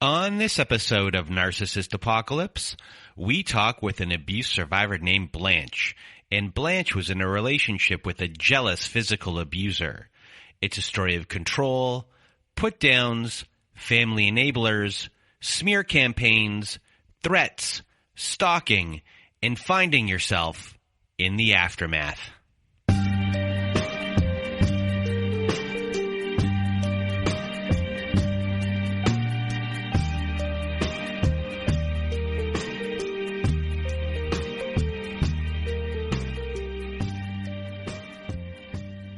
On this episode of Narcissist Apocalypse, we talk with an abuse survivor named Blanche, and Blanche was in a relationship with a jealous physical abuser. It's a story of control, putdowns, family enablers, smear campaigns, threats, stalking, and finding yourself in the aftermath.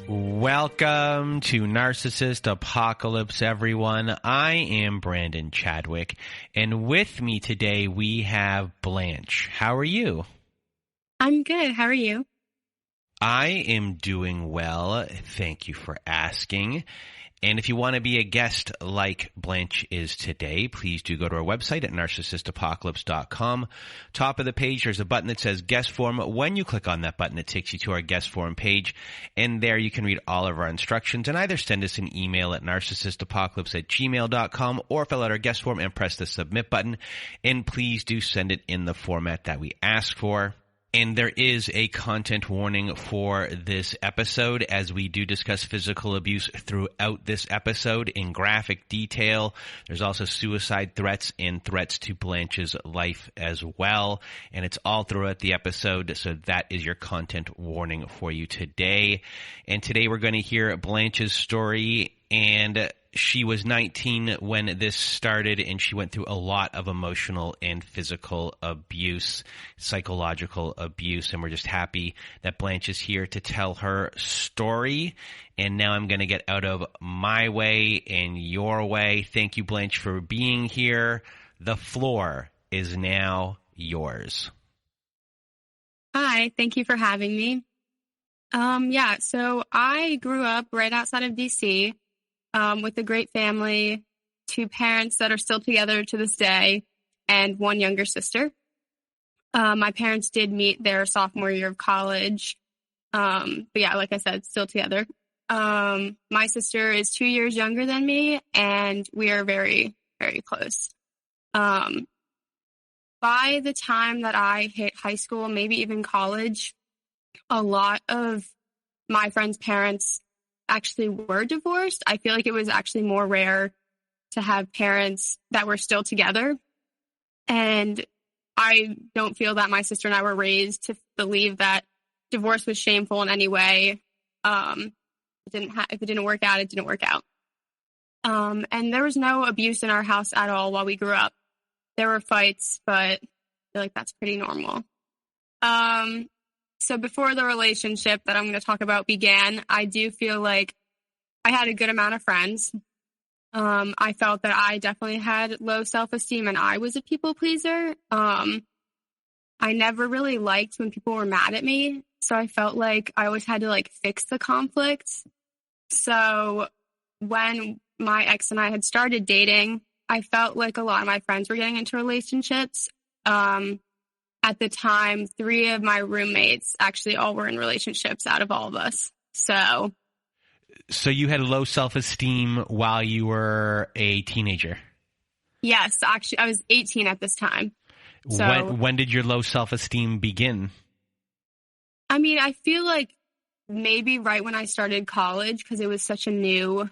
Welcome to Narcissist Apocalypse, everyone. I am Brandon Chadwick, and with me today we have Blanche. How are you? I'm good. How are you? I am doing well. Thank you for asking. And if you want to be a guest like Blanche is today, please do go to our website at narcissistapocalypse.com. Top of the page, there's a button that says guest form. When you click on that button, it takes you to our guest form page. And there you can read all of our instructions and either send us an email at narcissistapocalypse@gmail.com or fill out our guest form and press the submit button. And please do send it in the format that we ask for. And there is a content warning for this episode as we do discuss physical abuse throughout this episode in graphic detail. There's also suicide threats and threats to Blanche's life as well. And it's all throughout the episode, so that is your content warning for you today. And today we're going to hear Blanche's story, and she was 19 when this started, and she went through a lot of emotional and physical abuse, psychological abuse, and we're just happy that Blanche is here to tell her story. And now I'm going to get out of my way and your way. Thank you, Blanche, for being here. The floor is now yours. Hi, thank you for having me. So I grew up right outside of DC. With a great family, 2 parents that are still together to this day, and 1 younger sister. My parents did meet their sophomore year of college. But yeah, like I said, still together. My sister is 2 years younger than me, and we are very, very close. By the time that I hit high school, maybe even college, a lot of my friends' parents actually were divorced. I feel like it was actually more rare to have parents that were still together. And I don't feel that my sister and I were raised to believe that divorce was shameful in any way. If it didn't work out, it didn't work out. And there was no abuse in our house at all while we grew up. There were fights, but I feel like that's pretty normal. So before the relationship that I'm going to talk about began, I do feel like I had a good amount of friends. I felt that I definitely had low self-esteem and I was a people pleaser. I never really liked when people were mad at me. So I felt like I always had to fix the conflict. So when my ex and I had started dating, I felt like a lot of my friends were getting into relationships. At the time, 3 of my roommates actually all were in relationships out of all of us. So you had low self-esteem while you were a teenager? Yes, actually, I was 18 at this time. So when did your low self-esteem begin? I mean, I feel like maybe right when I started college, because it was such a new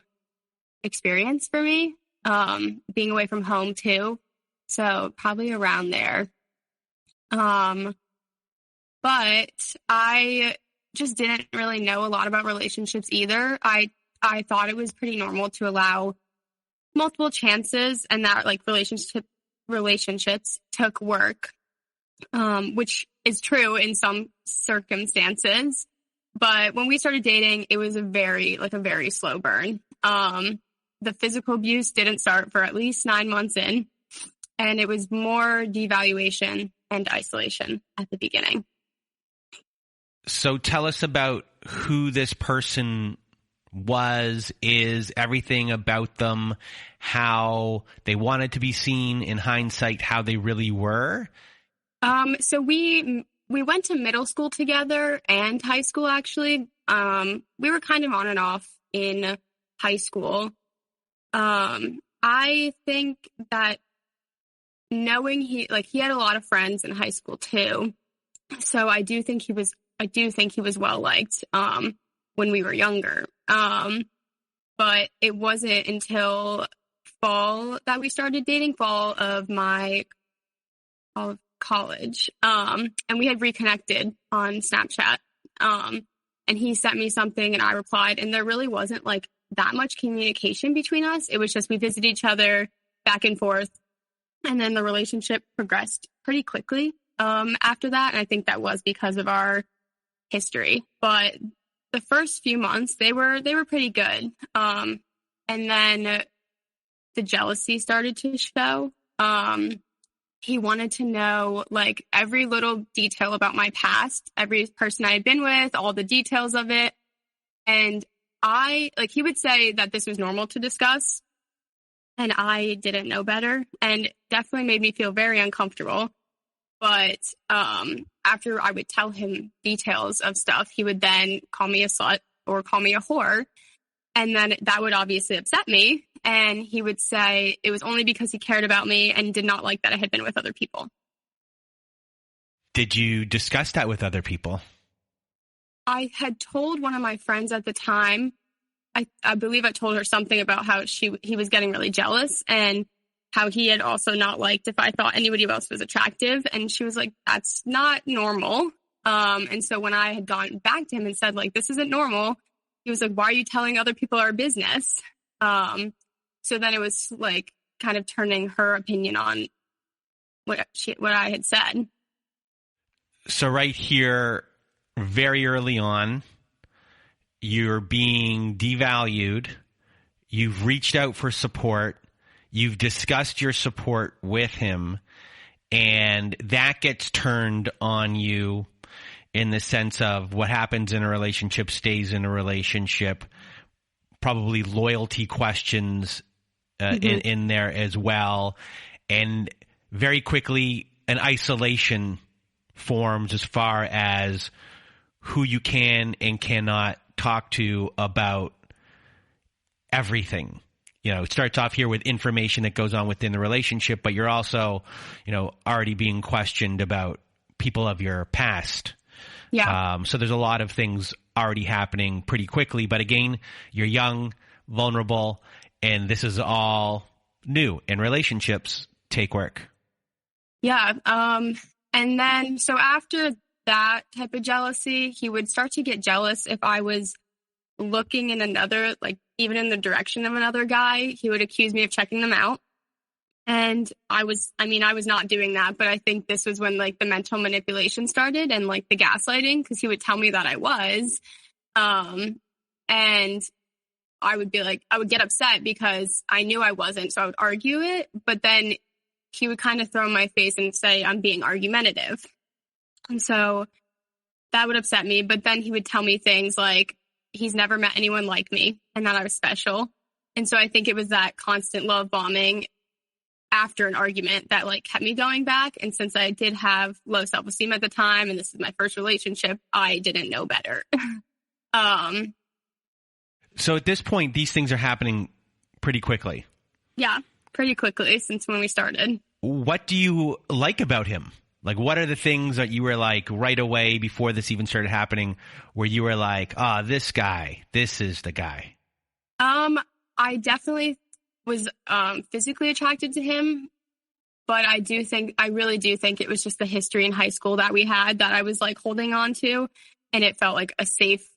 experience for me, being away from home too. So probably around there. But I just didn't really know a lot about relationships either. I thought it was pretty normal to allow multiple chances and that relationships took work, which is true in some circumstances. But when we started dating, it was a very slow burn. The physical abuse didn't start for at least 9 months in, and it was more devaluation and isolation at the beginning. So tell us about who this person is, everything about them, how they wanted to be seen in hindsight, how they really were. So we went to middle school together and high school, actually. We were kind of on and off in high school. I think that knowing he had a lot of friends in high school too. So I do think he was well liked when we were younger. But it wasn't until fall that we started dating, fall of college. And we had reconnected on Snapchat. And he sent me something and I replied, and there really wasn't like that much communication between us. It was just we visited each other back and forth. And then the relationship progressed pretty quickly after that. And I think that was because of our history. But the first few months, they were pretty good. And then the jealousy started to show. He wanted to know like every little detail about my past, every person I had been with, all the details of it. And he would say that this was normal to discuss. And I didn't know better, and definitely made me feel very uncomfortable. But after I would tell him details of stuff, he would then call me a slut or call me a whore. And then that would obviously upset me. And he would say it was only because he cared about me and did not like that I had been with other people. Did you discuss that with other people? I had told one of my friends at the time. I believe I told her something about how he was getting really jealous and how he had also not liked if I thought anybody else was attractive. And she was like, that's not normal. And so when I had gone back to him and said, like, this isn't normal, he was like, why are you telling other people our business? So then it was like kind of turning her opinion on what I had said. So right here, very early on, you're being devalued. You've reached out for support. You've discussed your support with him. And that gets turned on you in the sense of what happens in a relationship stays in a relationship. Probably loyalty questions in there as well. And very quickly, an isolation forms as far as who you can and cannot talk to about everything. You know, it starts off here with information that goes on within the relationship, but you're also, already being questioned about people of your past. Yeah. So there's a lot of things already happening pretty quickly, but again, you're young, vulnerable, and this is all new, and relationships take work. Yeah. And then, so after that type of jealousy, he would start to get jealous if I was looking in another, like even in the direction of another guy. He would accuse me of checking them out. And I was not doing that, but I think this was when like the mental manipulation started and like the gaslighting, because he would tell me that I was. And I would get upset because I knew I wasn't. So I would argue it, but then he would kind of throw in my face and say I'm being argumentative. And so that would upset me. But then he would tell me things like he's never met anyone like me and that I was special. And so I think it was that constant love bombing after an argument that like kept me going back. And since I did have low self-esteem at the time, and this is my first relationship, I didn't know better. So at this point, these things are happening pretty quickly. Yeah, pretty quickly since when we started. What do you like about him? Like, what are the things that you were like right away before this even started happening where you were like, this guy, this is the guy? I definitely was physically attracted to him, but I really do think it was just the history in high school that we had that I was like holding on to, and it felt like a safety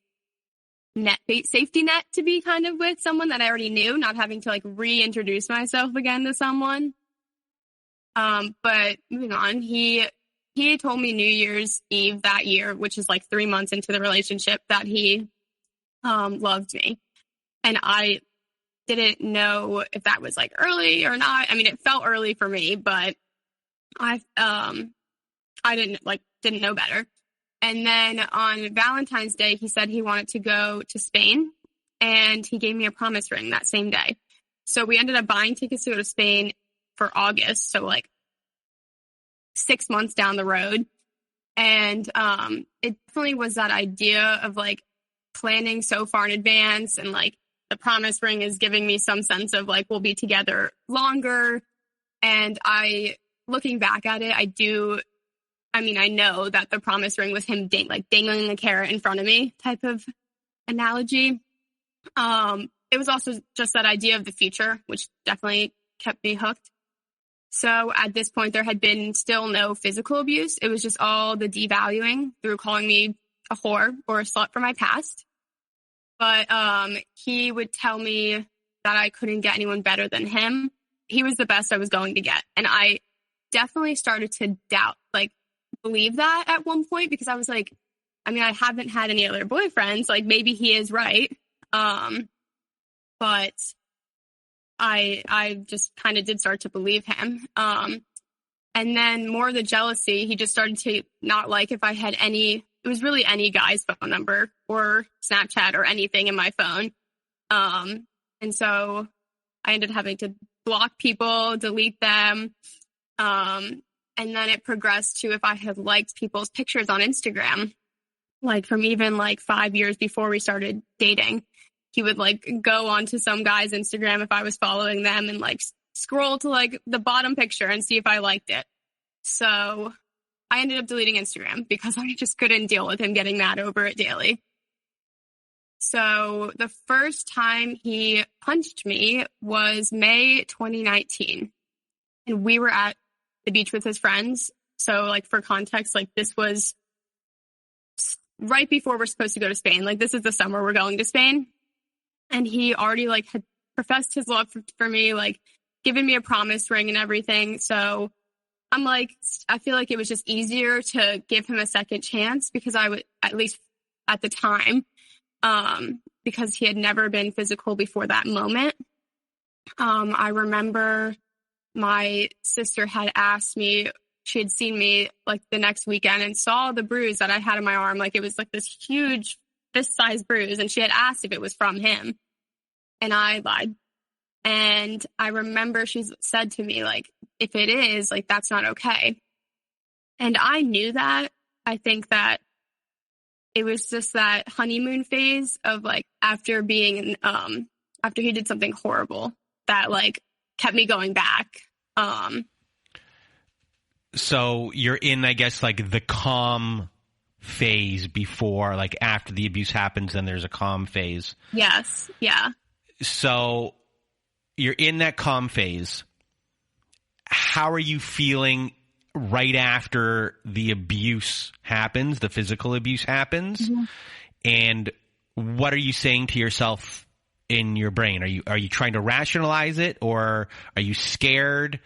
net to be kind of with someone that I already knew, not having to like reintroduce myself again to someone. But moving on, he told me New Year's Eve that year, which is like 3 months into the relationship, that he loved me, and I didn't know if that was like early or not. I mean, it felt early for me, but I didn't know better. And then on Valentine's Day, he said he wanted to go to Spain, and he gave me a promise ring that same day. So we ended up buying tickets to go to Spain for August. So like 6 months down the road. And it definitely was that idea of like planning so far in advance and like the promise ring is giving me some sense of like, we'll be together longer. And looking back at it, I know that the promise ring was him dangling the carrot in front of me type of analogy. It was also just that idea of the future, which definitely kept me hooked. So at this point, there had been still no physical abuse. It was just all the devaluing through calling me a whore or a slut for my past. But he would tell me that I couldn't get anyone better than him. He was the best I was going to get. And I definitely started to believe that at one point, because I was like, I haven't had any other boyfriends. Like, maybe he is right. But I just kind of did start to believe him. And then more the jealousy, he just started to not like if I had it was really any guy's phone number or Snapchat or anything in my phone. And so I ended up having to block people, delete them. And then it progressed to if I had liked people's pictures on Instagram, like from even 5 years before we started dating, he would go onto some guy's Instagram if I was following them and scroll to the bottom picture and see if I liked it. So I ended up deleting Instagram because I just couldn't deal with him getting mad over it daily. So the first time he punched me was May 2019. And we were at the beach with his friends. So for context, this was right before we're supposed to go to Spain. This is the summer we're going to Spain. And he already had professed his love for me, given me a promise ring and everything. So I'm I feel like it was just easier to give him a second chance because I would, at least at the time, because he had never been physical before that moment. I remember my sister had asked me, she had seen me the next weekend and saw the bruise that I had on my arm. It was this huge fist-sized bruise. And she had asked if it was from him. And I lied. And I remember she said to me, if it is, that's not okay. And I knew that. I think that it was just that honeymoon phase of after being, after he did something horrible that kept me going back. So you're in, I guess, the calm phase before, after the abuse happens, then there's a calm phase. Yes. Yeah. So you're in that calm phase. How are you feeling right after the abuse happens, the physical abuse happens? Mm-hmm. And what are you saying to yourself in your brain? Are you trying to rationalize it, or are you scared?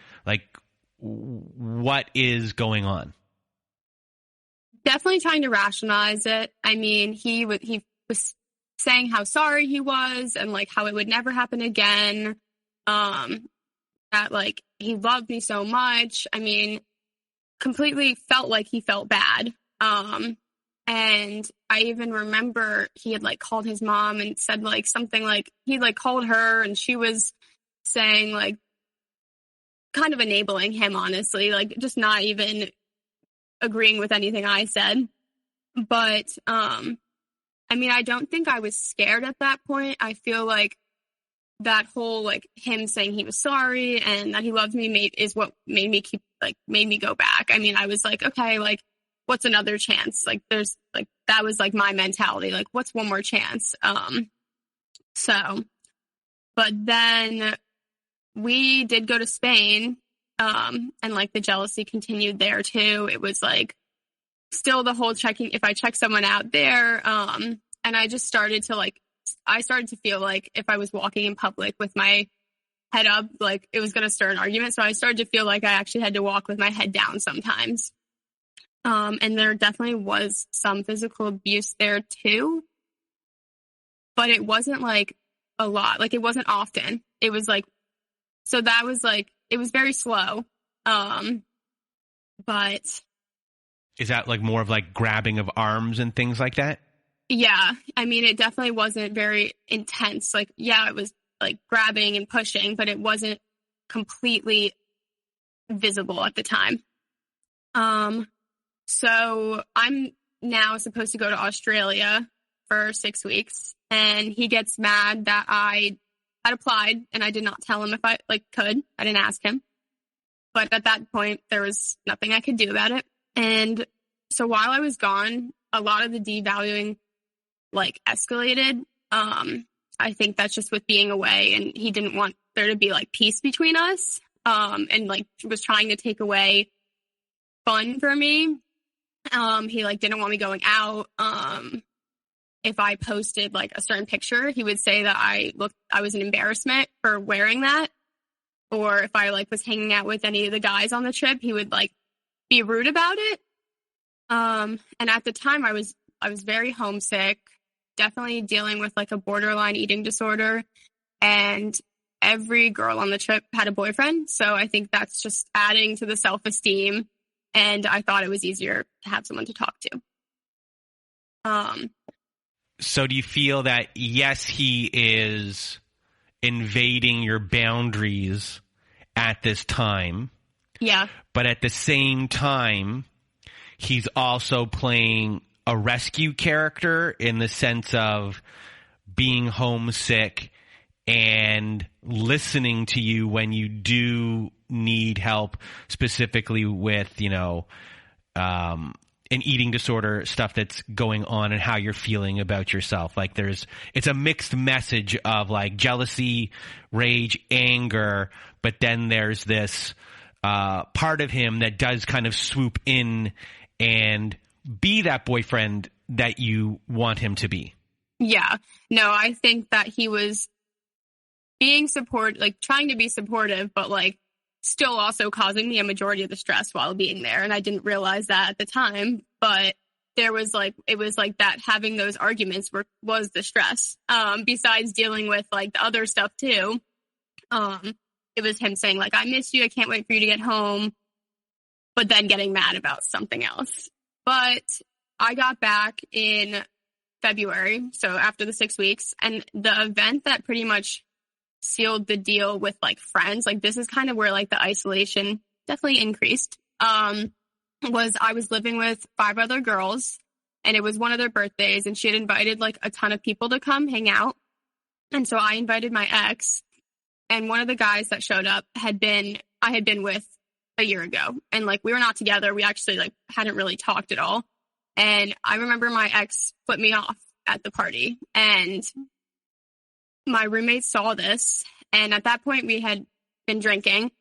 What is going on? Definitely trying to rationalize it. He was saying how sorry he was and how it would never happen again. That he loved me so much. Completely felt like he felt bad. And I even remember he had called his mom and said something he called her and she was saying kind of enabling him, honestly, just not even agreeing with anything I said. But I don't think I was scared at that point. I feel that whole him saying he was sorry and that he loved me is what made me made me go back. I was okay, what's another chance? There's that was my mentality. What's one more chance? But then we did go to Spain, and the jealousy continued there too. It was still the whole checking if I check someone out there. And I just started to I started to feel if I was walking in public with my head up, it was going to stir an argument. So I started to feel I actually had to walk with my head down sometimes. And there definitely was some physical abuse there too, but it wasn't a lot. It wasn't often. It was so that was it was very slow. But is that more of grabbing of arms and things like that? Yeah. It definitely wasn't very intense. Yeah, it was grabbing and pushing, but it wasn't completely visible at the time. So I'm now supposed to go to Australia for 6 weeks, and he gets mad that I had applied and I did not tell him if I could. I didn't ask him. But at that point, there was nothing I could do about it. And so while I was gone, a lot of the devaluing escalated. I think that's just with being away, and he didn't want there to be peace between us. And was trying to take away fun for me. He didn't want me going out. If I posted a certain picture, he would say that I was an embarrassment for wearing that. Or if I was hanging out with any of the guys on the trip, he would be rude about it. And at the time I was very homesick, definitely dealing with a borderline eating disorder, and every girl on the trip had a boyfriend. So I think that's just adding to the self-esteem. And I thought it was easier to have someone to talk to. So do you feel that, yes, he is invading your boundaries at this time? Yeah. But at the same time, he's also playing a rescue character in the sense of being homesick and listening to you when you do need help, specifically with, an eating disorder stuff that's going on and how you're feeling about yourself. It's a mixed message of jealousy, rage, anger, but then there's this part of him that does kind of swoop in and be that boyfriend that you want him to be. Yeah. No, I think that he was being trying to be supportive, but still also causing me a majority of the stress while being there. And I didn't realize that at the time, but there was it was that having those arguments was the stress. Besides dealing with the other stuff too. It was him saying I miss you. I can't wait for you to get home. But then getting mad about something else. But I got back in February. So after the 6 weeks, and the event that pretty much sealed the deal with friends, this is kind of where the isolation definitely increased, was I was living with 5 other girls, and it was one of their birthdays, and she had invited a ton of people to come hang out. And so I invited my ex, and one of the guys that showed up I had been with a year ago, and we were not together. We actually hadn't really talked at all. And I remember my ex flipped me off at the party, and my roommates saw this, and at that point we had been drinking,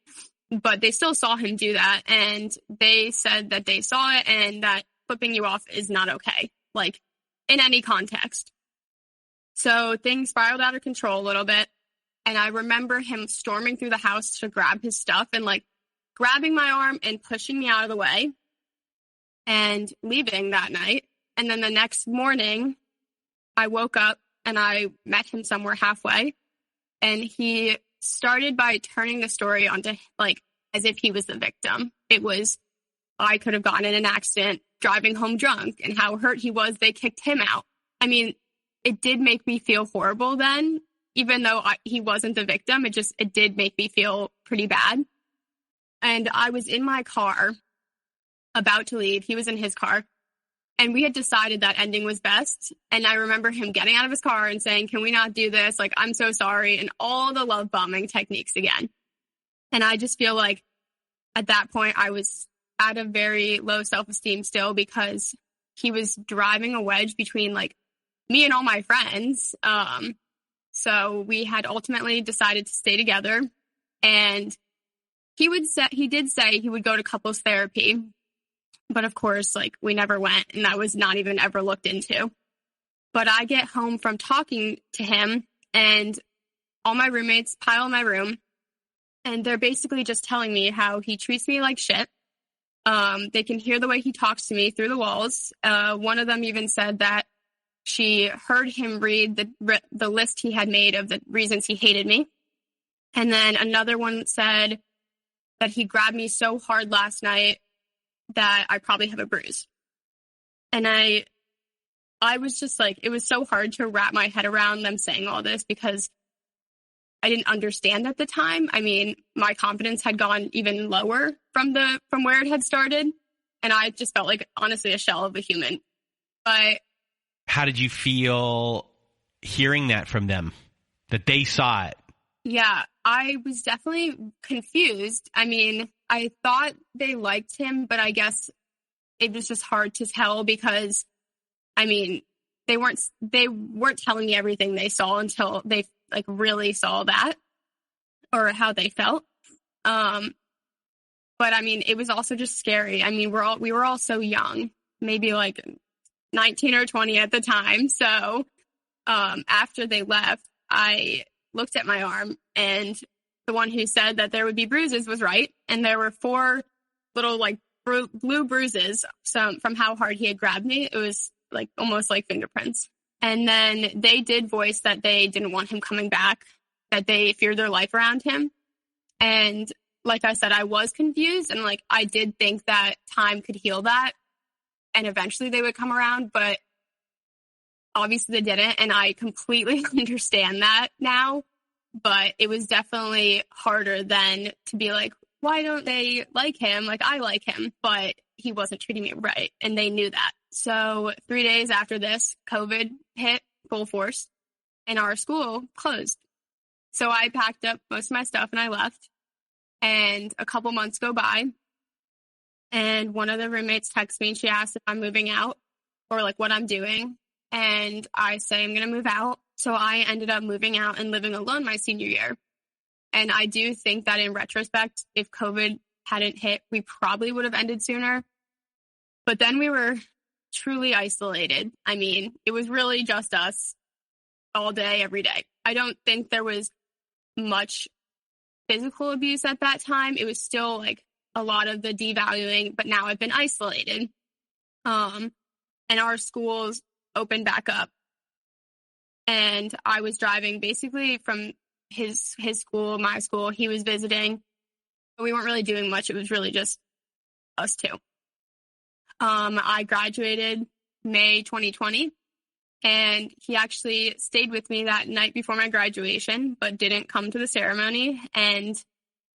but they still saw him do that, and they said that they saw it and that flipping you off is not okay, in any context. So things spiraled out of control a little bit, and I remember him storming through the house to grab his stuff and grabbing my arm and pushing me out of the way and leaving that night. And then the next morning I woke up and I met him somewhere halfway, and he started by turning the story onto as if he was the victim. It was, I could have gotten in an accident driving home drunk, and how hurt he was they kicked him out. I mean, it did make me feel horrible then, even though he wasn't the victim. It did make me feel pretty bad. And I was in my car about to leave. He was in his car. And we had decided that ending was best. And I remember him getting out of his car and saying, "Can we not do this? I'm so sorry." And all the love bombing techniques again. And I just feel at that point, I was at a very low self-esteem still, because he was driving a wedge between me and all my friends. So we had ultimately decided to stay together. And he did say he would go to couples therapy. But of course, we never went, and that was not even ever looked into. But I get home from talking to him, and all my roommates pile in my room, and they're basically just telling me how he treats me like shit. They can hear the way he talks to me through the walls. One of them even said that she heard him read the list he had made of the reasons he hated me. And then another one said that he grabbed me so hard last night that I probably have a bruise. And I was just it was so hard to wrap my head around them saying all this, because I didn't understand at the time. I mean, my confidence had gone even lower from where it had started. And I just felt honestly, a shell of a human. But How did you feel hearing that from them, that they saw it? Yeah, I was definitely confused. I mean, I thought they liked him, but I guess it was just hard to tell because, I mean, they weren't telling me everything they saw until they like really saw that or how they felt. But I mean, it was also just scary. I mean, we were all so young, maybe like 19 or 20 at the time. So after they left, I looked at my arm, and the one who said that there would be bruises was right. And there were 4 little like blue bruises from how hard he had grabbed me. It was like almost like fingerprints. And then they did voice that they didn't want him coming back, that they feared their life around him. And like I said, I was confused, and like I did think that time could heal that and eventually they would come around, but obviously they didn't, and I completely understand that now. But it was definitely harder than to be like, why don't they like him? Like, I like him, but he wasn't treating me right, and they knew that. So 3 days after this, COVID hit full force, and our school closed. So I packed up most of my stuff and I left. And a couple months go by, and one of the roommates texts me and she asks if I'm moving out or like what I'm doing. And I say I'm going to move out. So I ended up moving out and living alone my senior year. And I do think that in retrospect, if COVID hadn't hit, we probably would have ended sooner. But then we were truly isolated. I mean, it was really just us all day, every day. I don't think there was much physical abuse at that time. It was still like a lot of the devaluing, but now I've been isolated. And our schools opened back up. And I was driving basically from his school, my school. He was visiting. We weren't really doing much. It was really just us two. I graduated May 2020, and he actually stayed with me that night before my graduation, but didn't come to the ceremony. And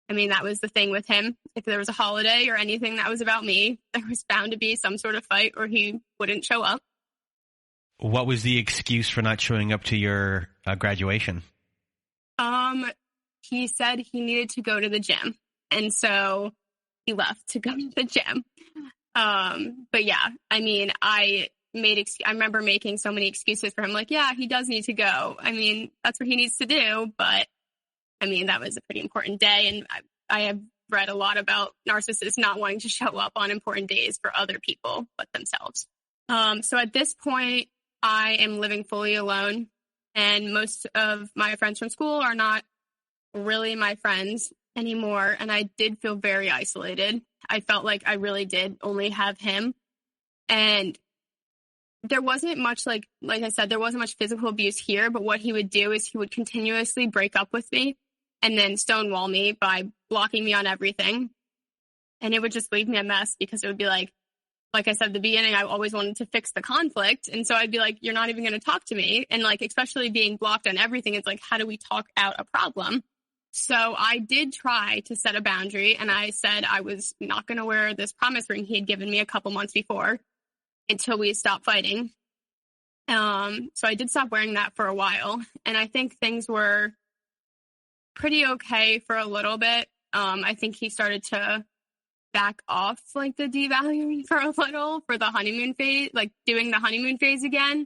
I mean, that was the thing with him. If there was a holiday or anything that was about me, there was bound to be some sort of fight or he wouldn't show up. What was the excuse for not showing up to your graduation? He said he needed to go to the gym. And so he left to go to the gym. But yeah, I mean, I remember making so many excuses for him. Like, yeah, he does need to go. I mean, that's what he needs to do. But I mean, that was a pretty important day. And I have read a lot about narcissists not wanting to show up on important days for other people but themselves. So at this point, I am living fully alone. And most of my friends from school are not really my friends anymore. And I did feel very isolated. I felt like I really did only have him. And there wasn't much, like I said, there wasn't much physical abuse here. But what he would do is he would continuously break up with me and then stonewall me by blocking me on everything. And it would just leave me a mess because it would be like I said at the beginning, I always wanted to fix the conflict. And so I'd be like, you're not even going to talk to me. And like, especially being blocked on everything, it's like, how do we talk out a problem? So I did try to set a boundary, and I said I was not going to wear this promise ring he had given me a couple months before until we stopped fighting. So I did stop wearing that for a while, and I think things were pretty okay for a little bit. I think he started to back off like the devaluing for a little for the honeymoon phase, like doing the honeymoon phase again.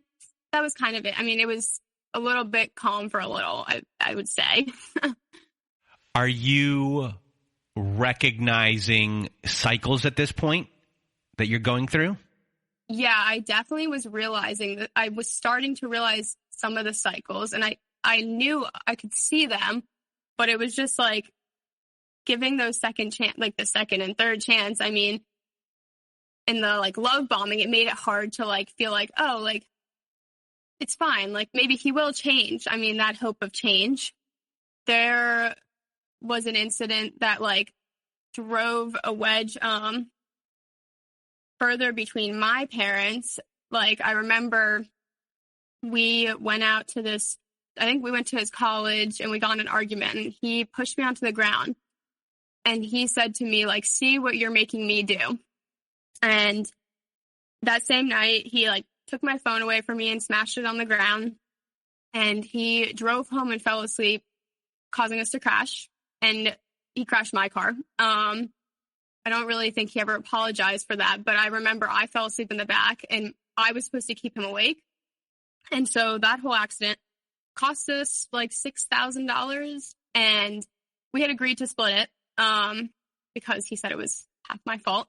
That was kind of it. I mean, it was a little bit calm for a little, I would say. Are you recognizing cycles at this point that you're going through? Yeah, I definitely was realizing that I was starting to realize some of the cycles, and I knew I could see them, but it was just like giving those second chance, like the second and third chance. I mean, in the like love bombing, it made it hard to like feel like, oh, like it's fine. Like maybe he will change. I mean, that hope of change. There was an incident that like drove a wedge further between my parents. Like I remember we went out to this, I think we went to his college, and we got in an argument, and he pushed me onto the ground, and he said to me, like, see what you're making me do. And that same night he like took my phone away from me and smashed it on the ground. And he drove home and fell asleep, causing us to crash. And he crashed my car. I don't really think he ever apologized for that, but I remember I fell asleep in the back and I was supposed to keep him awake. And so that whole accident cost us like $6,000, and we had agreed to split it because he said it was half my fault.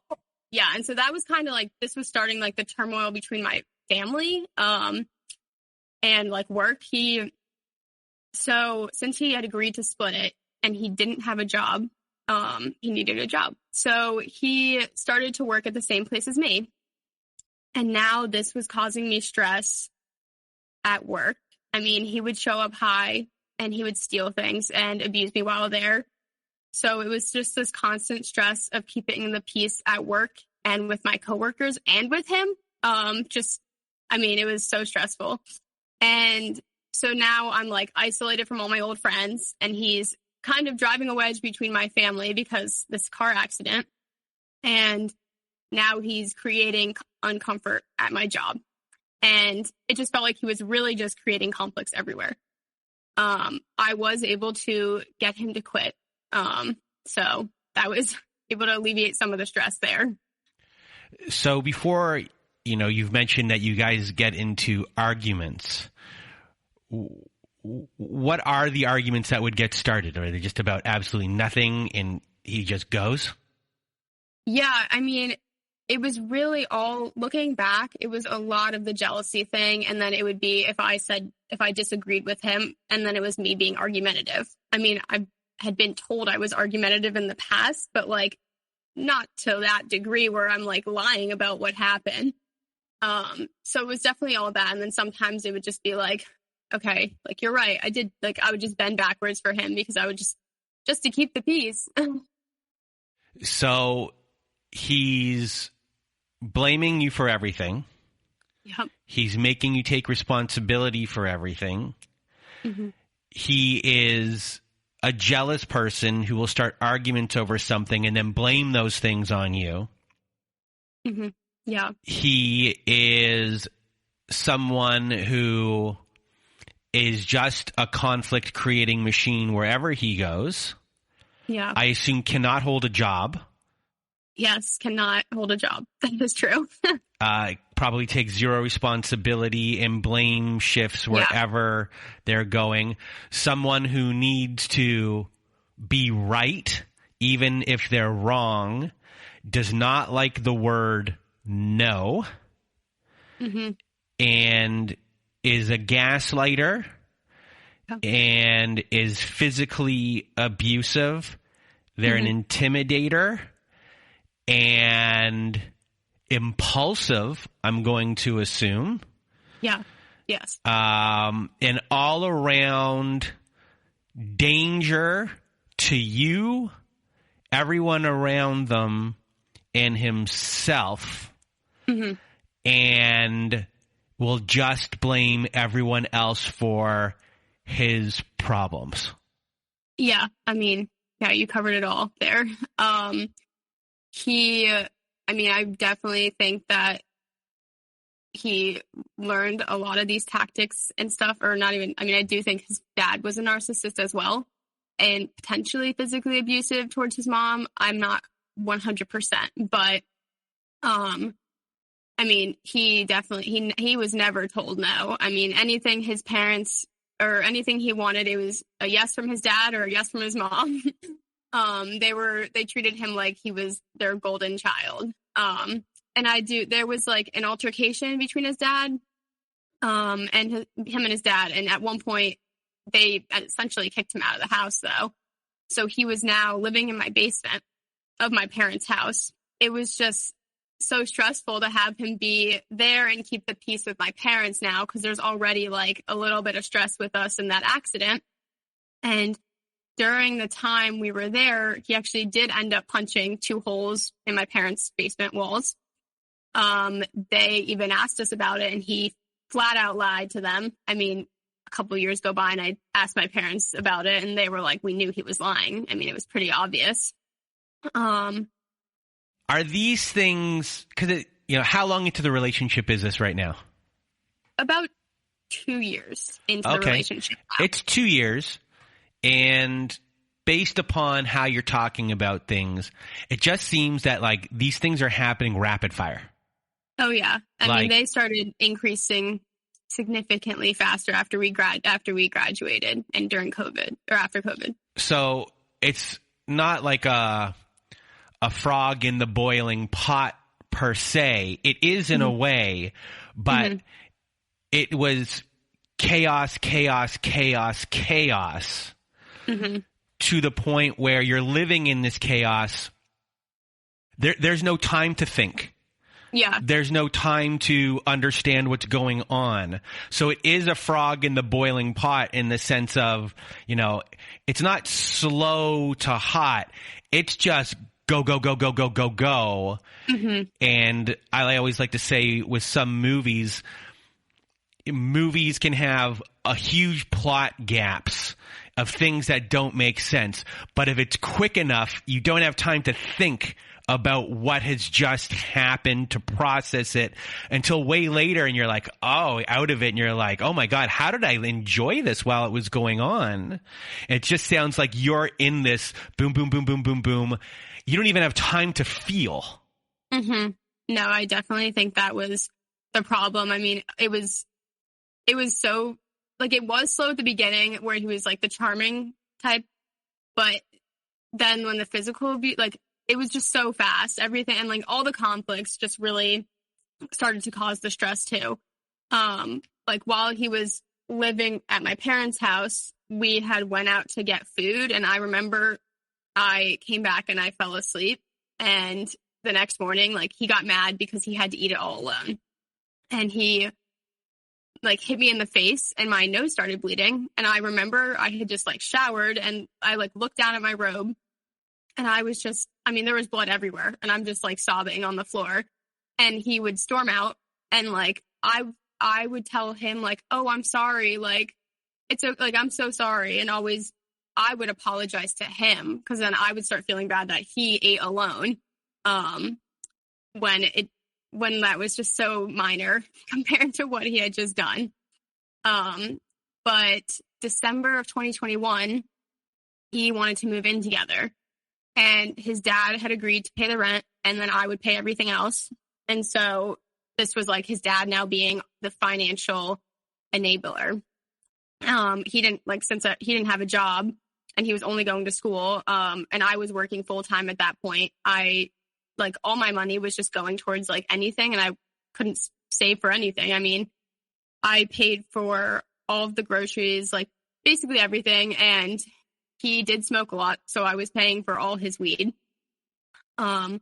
Yeah, and so that was kind of like, this was starting like the turmoil between my family and like work. So since he had agreed to split it and he didn't have a job, he needed a job. So he started to work at the same place as me. And now this was causing me stress at work. I mean, he would show up high and he would steal things and abuse me while there. So it was just this constant stress of keeping the peace at work and with my coworkers and with him. It was so stressful. And so now I'm like isolated from all my old friends, and he's kind of driving a wedge between my family because this car accident. And now he's creating uncomfort at my job. And it just felt like he was really just creating conflicts everywhere. I was able to get him to quit. So that was able to alleviate some of the stress there. So before, you've mentioned that you guys get into arguments. What are the arguments that would get started? Are they just about absolutely nothing and he just goes? Yeah, I mean, it was really all, looking back, it was a lot of the jealousy thing. And then it would be if I disagreed with him, and then it was me being argumentative. I mean, I had been told I was argumentative in the past, but like not to that degree where I'm like lying about what happened. So it was definitely all that. And then sometimes it would just be like, okay, like, you're right. I would just bend backwards for him because I would just to keep the peace. So he's blaming you for everything. Yep. He's making you take responsibility for everything. Mm-hmm. He is a jealous person who will start arguments over something and then blame those things on you. Mm-hmm. Yeah. He is someone who is just a conflict creating machine wherever he goes. Yeah. I assume cannot hold a job. Yes, cannot hold a job. That is true. Probably takes zero responsibility and blame shifts wherever they're going. Someone who needs to be right, even if they're wrong, does not like the word no, and is a gaslighter and is physically abusive. They're an intimidator and impulsive, I'm going to assume. Yeah. Yes. An all around danger to you, everyone around them, and himself. And will just blame everyone else for his problems. Yeah. I mean, yeah, you covered it all there. I definitely think that he learned a lot of these tactics and stuff, I do think his dad was a narcissist as well, and potentially physically abusive towards his mom. I'm not 100%, but, he was never told no. I mean, anything his parents or anything he wanted, it was a yes from his dad or a yes from his mom. They treated him like he was their golden child. There was like an altercation between his dad, and him and his dad. And at one point they essentially kicked him out of the house though. So he was now living in my basement of my parents' house. It was just so stressful to have him be there and keep the peace with my parents now, because there's already like a little bit of stress with us in that accident. And during the time we were there, he actually did end up punching 2 holes in my parents' basement walls. They even asked us about it, and he flat out lied to them. I mean, a couple of years go by and I asked my parents about it, and they were like, we knew he was lying. I mean, it was pretty obvious. Are these things, because how long into the relationship is this right now? about 2 years into the relationship now. It's 2 years, and based upon how you're talking about things, it just seems that like these things are happening rapid fire. Oh yeah. I mean, they started increasing significantly faster after we graduated and during COVID or after COVID. So it's not like a frog in the boiling pot per se. It is in a way, but it was chaos, to the point where you're living in this chaos. There's no time to think. Yeah. There's no time to understand what's going on. So it is a frog in the boiling pot in the sense of, you know, it's not slow to hot. It's just go, go, go, go, go, go, go. And I always like to say with some movies can have a huge plot gaps of things that don't make sense. But if it's quick enough, you don't have time to think about what has just happened, to process it until way later. And you're like, oh, out of it. And you're like, oh my God, how did I enjoy this while it was going on? It just sounds like you're in this boom, boom, boom, boom, boom, boom. You don't even have time to feel. No, I definitely think that was the problem. I mean, it was so, like, it was slow at the beginning where he was like the charming type, but then when the physical abuse, like, it was just so fast, everything, and like all the conflicts just really started to cause the stress too. Like while he was living at my parents' house, we had went out to get food, and I remember I came back and I fell asleep, and the next morning, like, he got mad because he had to eat it all alone, and he like hit me in the face and my nose started bleeding. And I remember I had just like showered, and I like looked down at my robe, and I was just, I mean, there was blood everywhere, and I'm just like sobbing on the floor, and he would storm out, and like I would tell him like, oh, I'm sorry, like like I'm so sorry, and always I would apologize to him, because then I would start feeling bad that he ate alone, when that was just so minor compared to what he had just done. But December of 2021, he wanted to move in together, and his dad had agreed to pay the rent, and then I would pay everything else. And so this was like his dad now being the financial enabler. He didn't he didn't have a job, and he was only going to school. And I was working full time at that point. Like all my money was just going towards like anything, and I couldn't save for anything. I mean, I paid for all of the groceries, like basically everything. And he did smoke a lot, so I was paying for all his weed. And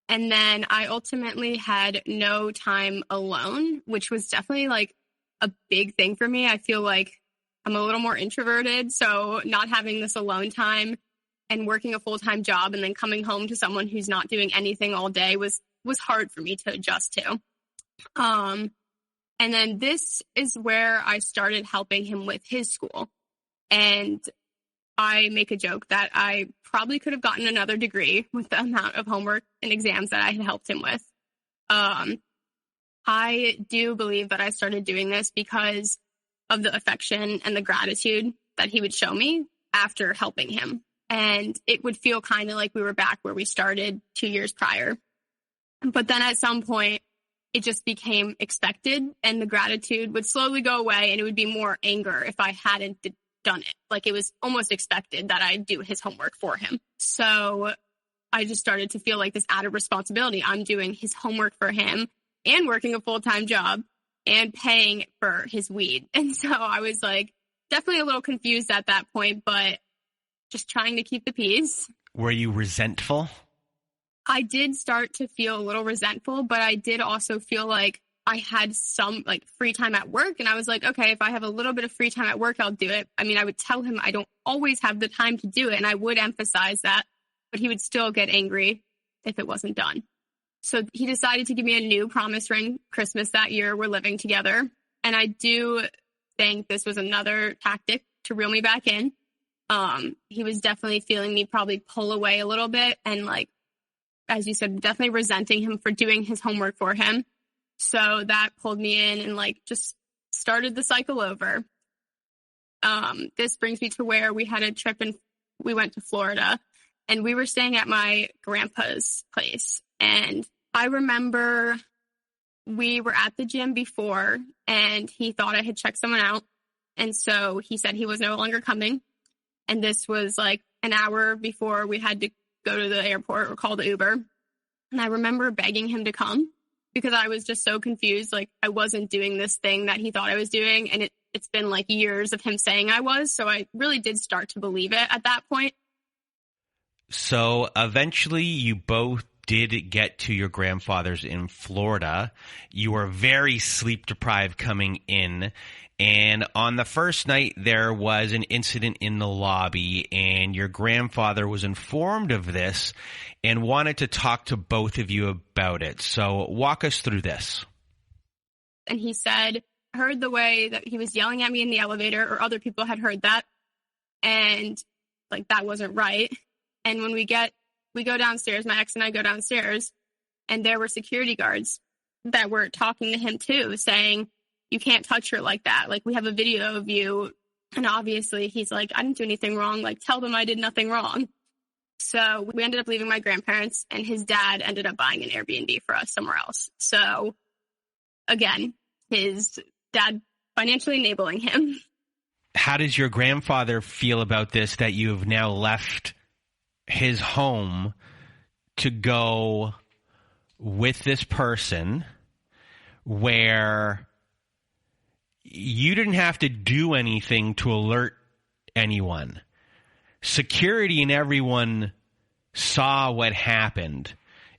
then I ultimately had no time alone, which was definitely like a big thing for me. I feel like I'm a little more introverted, so not having this alone time and working a full-time job and then coming home to someone who's not doing anything all day was hard for me to adjust to. And then this is where I started helping him with his school. And I make a joke that I probably could have gotten another degree with the amount of homework and exams that I had helped him with. I do believe that I started doing this because of the affection and the gratitude that he would show me after helping him. And it would feel kind of like we were back where we started 2 years prior. But then at some point, it just became expected, and the gratitude would slowly go away, and it would be more anger if I hadn't done it. Like it was almost expected that I do his homework for him. So I just started to feel like this added responsibility. I'm doing his homework for him and working a full-time job and paying for his weed. And so I was like definitely a little confused at that point, but just trying to keep the peace. Were you resentful? I did start to feel a little resentful, but I did also feel like I had some like free time at work, and I was like, okay, if I have a little bit of free time at work, I'll do it. I mean, I would tell him I don't always have the time to do it, and I would emphasize that, but he would still get angry if it wasn't done. So he decided to give me a new promise ring Christmas that year. We're living together, and I do think this was another tactic to reel me back in. He was definitely feeling me probably pull away a little bit, and like, as you said, definitely resenting him for doing his homework for him. So that pulled me in and like just started the cycle over. This brings me to where we had a trip and we went to Florida, and we were staying at my grandpa's place. And I remember we were at the gym before, and he thought I had checked someone out. And so he said he was no longer coming. And this was like an hour before we had to go to the airport or call the Uber. And I remember begging him to come because I was just so confused. Like, I wasn't doing this thing that he thought I was doing. And it's been like years of him saying I was. So I really did start to believe it at that point. So eventually you both did get to your grandfather's in Florida. You were very sleep deprived coming in. And on the first night, there was an incident in the lobby, and your grandfather was informed of this and wanted to talk to both of you about it. So walk us through this. And he said, heard the way that he was yelling at me in the elevator, or other people had heard that. And like, that wasn't right. And when we go downstairs, my ex and I go downstairs, and there were security guards that were talking to him too, saying, you can't touch her like that. Like, we have a video of you. And obviously he's like, I didn't do anything wrong. Like, tell them I did nothing wrong. So we ended up leaving my grandparents, and his dad ended up buying an Airbnb for us somewhere else. So again, his dad financially enabling him. How does your grandfather feel about this, that you have now left his home to go with this person where you didn't have to do anything to alert anyone? Security and everyone saw what happened,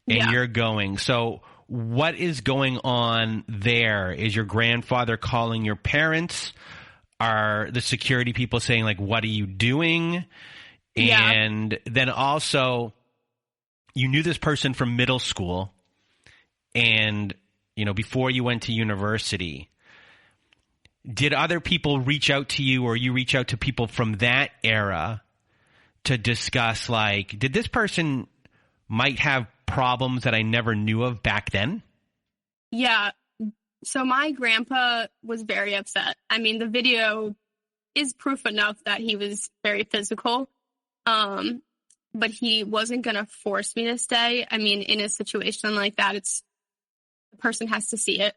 and you're going. So what is going on there? Is your grandfather calling your parents? Are the security people saying, like, what are you doing? Yeah. And then also, you knew this person from middle school and, you know, before you went to university. Did other people reach out to you, or you reach out to people from that era to discuss, like, did this person might have problems that I never knew of back then? Yeah. So my grandpa was very upset. I mean, the video is proof enough that he was very physical. But he wasn't going to force me to stay. I mean, in a situation like that, the person has to see it.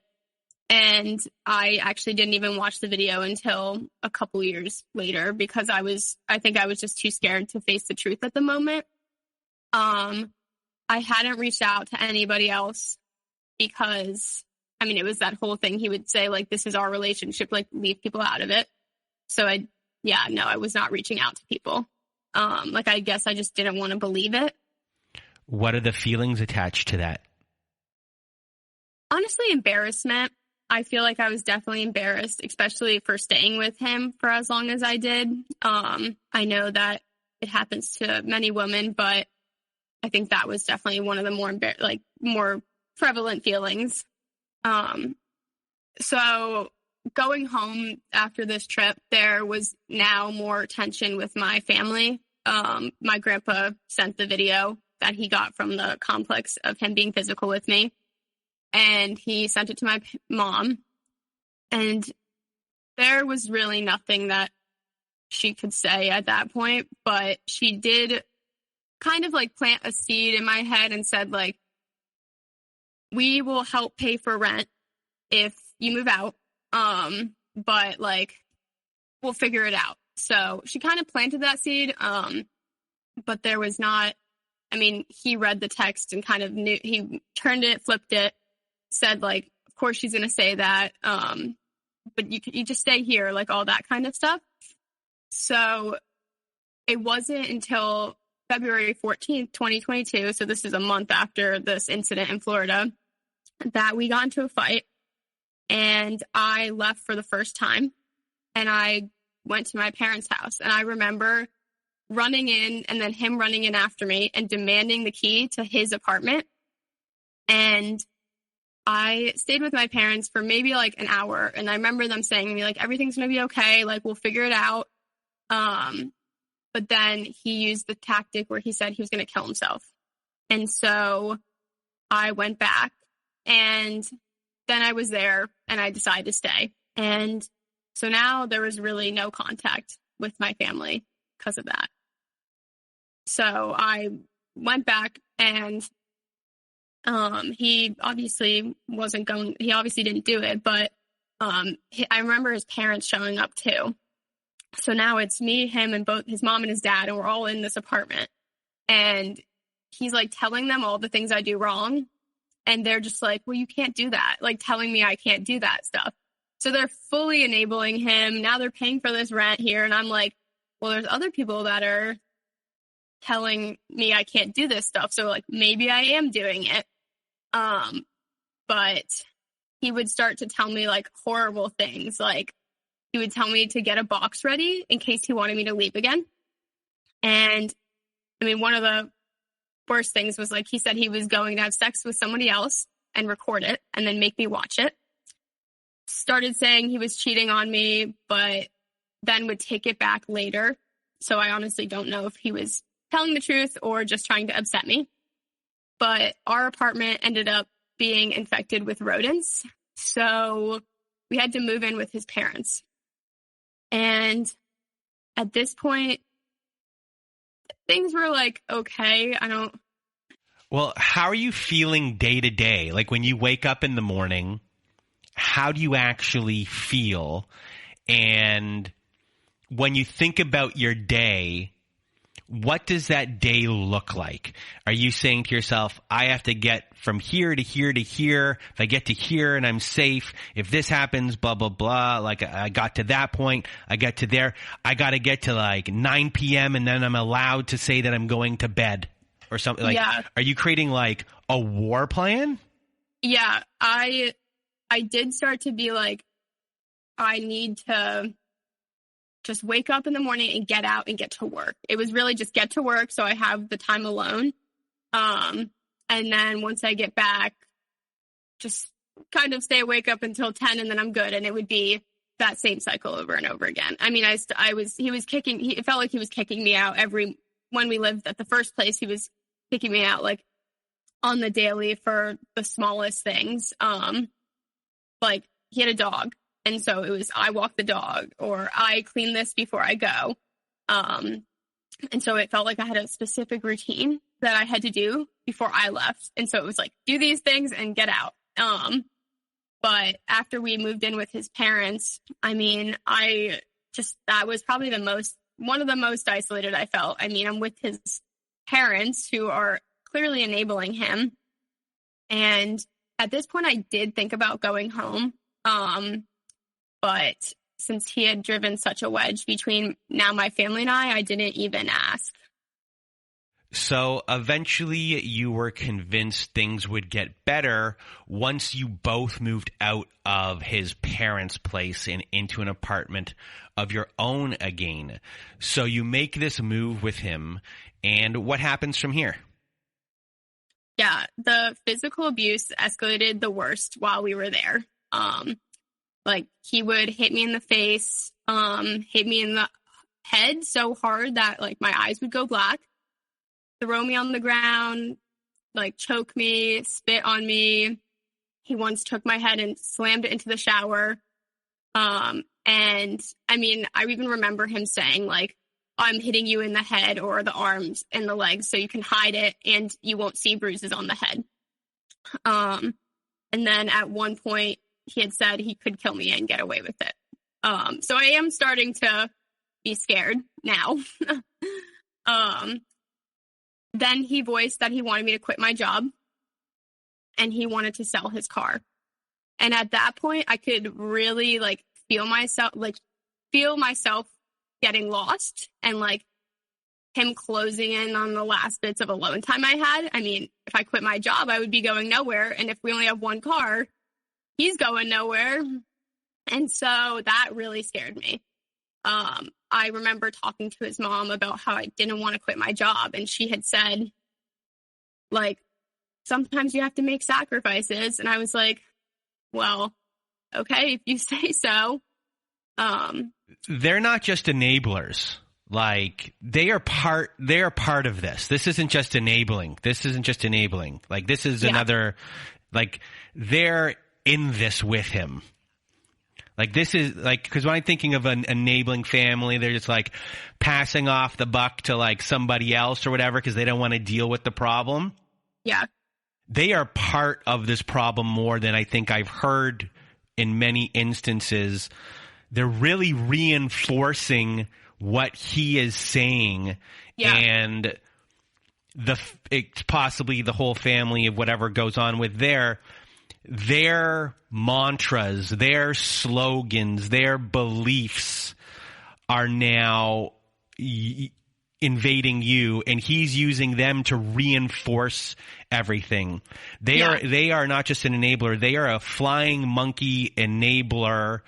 And I actually didn't even watch the video until a couple years later, because I think I was just too scared to face the truth at the moment. I hadn't reached out to anybody else because, I mean, it was that whole thing. He would say, like, this is our relationship, like, leave people out of it. So I was not reaching out to people. Like, I guess I just didn't want to believe it. What are the feelings attached to that? Honestly, embarrassment. I feel like I was definitely embarrassed, especially for staying with him for as long as I did. I know that it happens to many women, but I think that was definitely one of the more prevalent feelings. So going home after this trip, there was now more tension with my family. My grandpa sent the video that he got from the complex of him being physical with me, and he sent it to my mom. And there was really nothing that she could say at that point, but she did kind of like plant a seed in my head and said, like, we will help pay for rent if you move out. But like, we'll figure it out. So she kind of planted that seed. But there was not, I mean, he read the text and kind of knew, he turned it, flipped it, said, like, of course she's going to say that. But you just stay here, like all that kind of stuff. So it wasn't until February 14th, 2022. So this is a month after this incident in Florida, that we got into a fight. And I left for the first time, and I went to my parents' house. And I remember running in, and then him running in after me and demanding the key to his apartment. And I stayed with my parents for maybe like an hour. And I remember them saying to me, like, everything's going to be okay. Like, we'll figure it out. But then he used the tactic where he said he was going to kill himself. And so I went back, and then I was there, and I decided to stay. And so now there was really no contact with my family because of that. So I went back, and he obviously didn't do it, but I remember his parents showing up too. So now it's me, him, and both his mom and his dad, and we're all in this apartment. And he's like telling them all the things I do wrong. And they're just like, well, you can't do that. Like telling me I can't do that stuff. So they're fully enabling him. Now they're paying for this rent here. And I'm like, well, there's other people that are telling me I can't do this stuff. So like, maybe I am doing it. But he would start to tell me like horrible things. Like he would tell me to get a box ready in case he wanted me to leave again. And I mean, one of the worst things was like, he said he was going to have sex with somebody else and record it and then make me watch it. Started saying he was cheating on me, but then would take it back later. So I honestly don't know if he was telling the truth or just trying to upset me. But our apartment ended up being infected with rodents. So we had to move in with his parents. And at this point, things were like, okay, Well, how are you feeling day to day? Like when you wake up in the morning, how do you actually feel? And when you think about your day, what does that day look like? Are you saying to yourself, I have to get from here to here to here. If I get to here and I'm safe, if this happens, blah, blah, blah. Like I got to that point, I get to there. I got to get to like 9 p.m. and then I'm allowed to say that I'm going to bed or something. Like, yeah. Are you creating like a war plan? Yeah, I did start to be like, I need to just wake up in the morning and get out and get to work. It was really just get to work so I have the time alone. And then once I get back, just kind of stay awake up until 10 and then I'm good. And it would be that same cycle over and over again. I mean, it felt like he was kicking me out when we lived at the first place, he was kicking me out like on the daily for the smallest things. Like he had a dog. And so it was, I walk the dog or I clean this before I go. And so it felt like I had a specific routine that I had to do before I left. And so it was like, do these things and get out. But after we moved in with his parents, I mean, that was probably one of the most isolated I felt. I mean, I'm with his parents who are clearly enabling him. And at this point, I did think about going home. But since he had driven such a wedge between now my family and I didn't even ask. So eventually you were convinced things would get better once you both moved out of his parents' place and into an apartment of your own again. So you make this move with him, and what happens from here? Yeah, the physical abuse escalated the worst while we were there. Like he would hit me in the face, hit me in the head so hard that like my eyes would go black, throw me on the ground, like choke me, spit on me. He once took my head and slammed it into the shower. And I mean, I even remember him saying like, I'm hitting you in the head or the arms and the legs so you can hide it and you won't see bruises on the head. And then at one point, he had said he could kill me and get away with it. So I am starting to be scared now. Then he voiced that he wanted me to quit my job and he wanted to sell his car. And at that point, I could really like feel myself getting lost and like him closing in on the last bits of alone time I had. I mean, if I quit my job, I would be going nowhere. And if we only have one car, he's going nowhere. And so that really scared me. I remember talking to his mom about how I didn't want to quit my job. And she had said, like, sometimes you have to make sacrifices. And I was like, well, okay, if you say so. They're not just enablers. Like they are part of this. This isn't just enabling. Like this is another, like they're in this with him. Like, this is like, because when I'm thinking of an enabling family, they're just like passing off the buck to like somebody else or whatever because they don't want to deal with the problem. Yeah. They are part of this problem more than I think I've heard in many instances. They're really reinforcing what he is saying, and it's possibly the whole family of whatever goes on with their mantras, their slogans, their beliefs are now invading you, and he's using them to reinforce everything. They are not just an enabler, they are a flying monkey enabler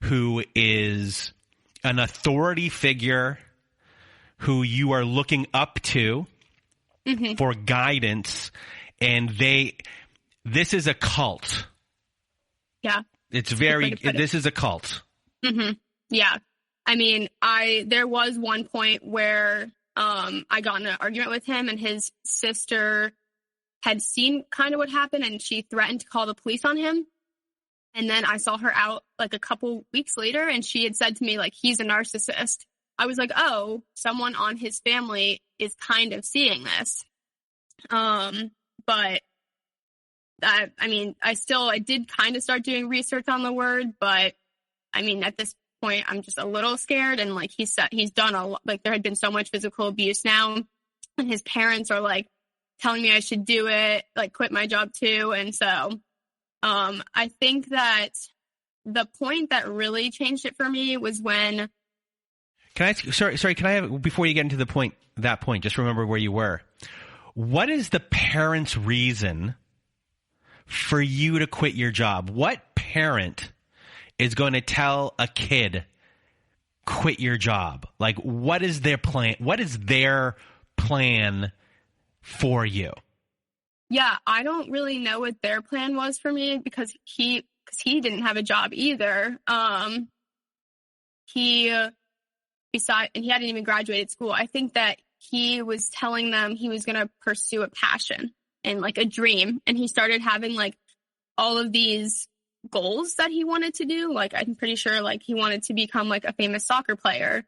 who is an authority figure who you are looking up to for guidance, and this is a cult. Yeah. This is a cult. Mm-hmm. Yeah. I mean, there was one point where I got in an argument with him, and his sister had seen kind of what happened, and she threatened to call the police on him. And then I saw her out like a couple weeks later, and she had said to me, like, he's a narcissist. I was like, oh, someone on his family is kind of seeing this. But I did kind of start doing research on the word, but I mean, at this point, I'm just a little scared. And like he's done a lot, like there had been so much physical abuse now, and his parents are like telling me I should do it, like quit my job too. And so, I think that the point that really changed it for me was when. Can I ask, sorry, can I have, before you get into that point, just remember where you were. What is the parent's reason for you to quit your job? What parent is going to tell a kid, quit your job? Like, what is their plan? What is their plan for you? Yeah, I don't really know what their plan was for me because he didn't have a job either. He hadn't even graduated school. I think that he was telling them he was going to pursue a passion and like a dream. And he started having like all of these goals that he wanted to do. Like, I'm pretty sure like he wanted to become like a famous soccer player,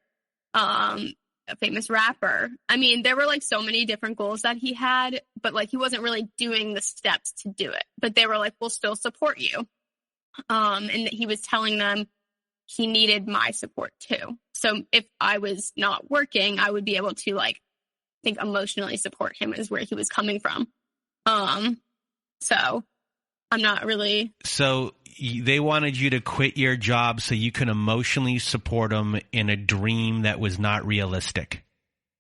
a famous rapper. I mean, there were like so many different goals that he had, but like he wasn't really doing the steps to do it. But they were like, we'll still support you. And that he was telling them he needed my support too. So if I was not working, I would be able to like, I think emotionally support him is where he was coming from. So I'm not really. So they wanted you to quit your job so you can emotionally support them in a dream that was not realistic.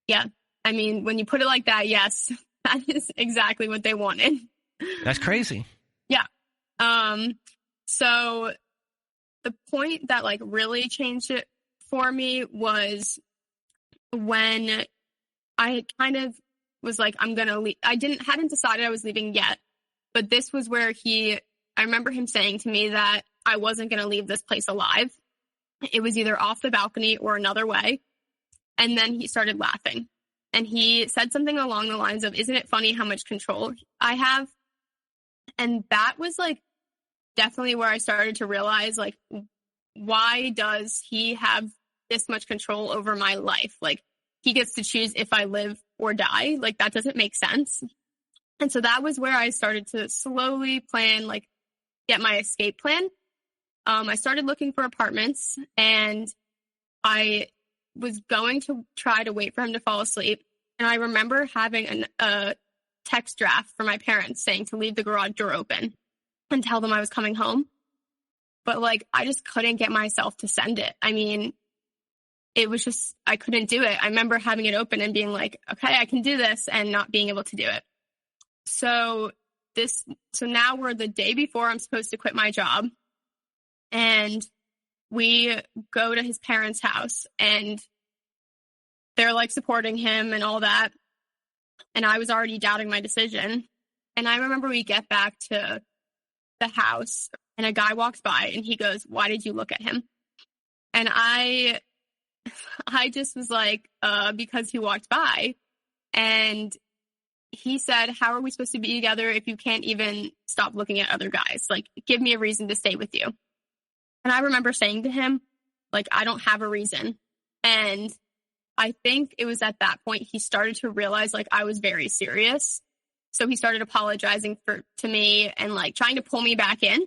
Yeah. I mean, when you put it like that, yes, that is exactly what they wanted. That's crazy. Yeah. So the point that like really changed it for me was when I kind of was like, I'm going to leave. Hadn't decided I was leaving yet, but this was where I remember him saying to me that I wasn't going to leave this place alive. It was either off the balcony or another way. And then he started laughing, and he said something along the lines of, isn't it funny how much control I have? And that was like definitely where I started to realize, like, why does he have this much control over my life? Like, he gets to choose if I live or die. Like, that doesn't make sense. And so that was where I started to slowly plan, like, get my escape plan. I started looking for apartments, and I was going to try to wait for him to fall asleep. And I remember having a text draft from my parents saying to leave the garage door open and tell them I was coming home. But like, I just couldn't get myself to send it. I mean, it was just, I couldn't do it. I remember having it open and being like, okay, I can do this, and not being able to do it. So now we're the day before I'm supposed to quit my job, and we go to his parents' house, and they're like supporting him and all that. And I was already doubting my decision. And I remember we get back to the house, and a guy walks by, and he goes, why did you look at him? And I just was like, because he walked by. And he said, how are we supposed to be together if you can't even stop looking at other guys? Like, give me a reason to stay with you. And I remember saying to him, like, I don't have a reason. And I think it was at that point he started to realize, like, I was very serious. So he started apologizing to me and, like, trying to pull me back in.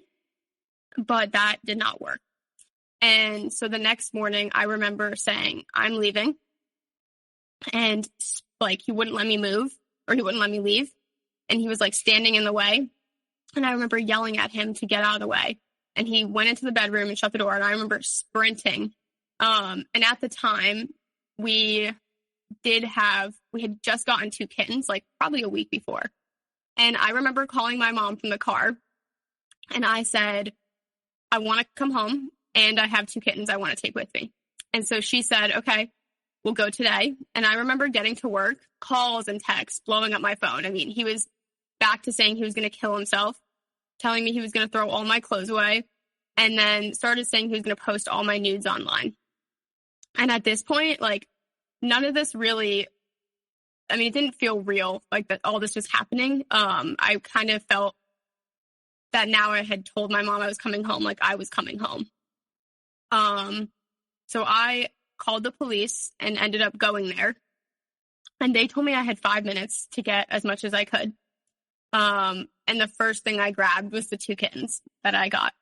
But that did not work. And so the next morning, I remember saying, I'm leaving. And, like, he wouldn't let me move, or he wouldn't let me leave. And he was, like, standing in the way. And I remember yelling at him to get out of the way. And he went into the bedroom and shut the door. And I remember sprinting. And at the time, we had just gotten 2 kittens, like, probably a week before. And I remember calling my mom from the car. And I said, I want to come home, and I have 2 kittens I want to take with me. And so she said, okay, we'll go today. And I remember getting to work, calls and texts blowing up my phone. I mean, he was back to saying he was going to kill himself, telling me he was going to throw all my clothes away, and then started saying he was going to post all my nudes online. And at this point, like, none of this really, I mean, it didn't feel real, like, that all this was happening. I kind of felt that now I had told my mom I was coming home, like, I was coming home. So I called the police and ended up going there. And they told me I had 5 minutes to get as much as I could. And the first thing I grabbed was the 2 kittens that I got.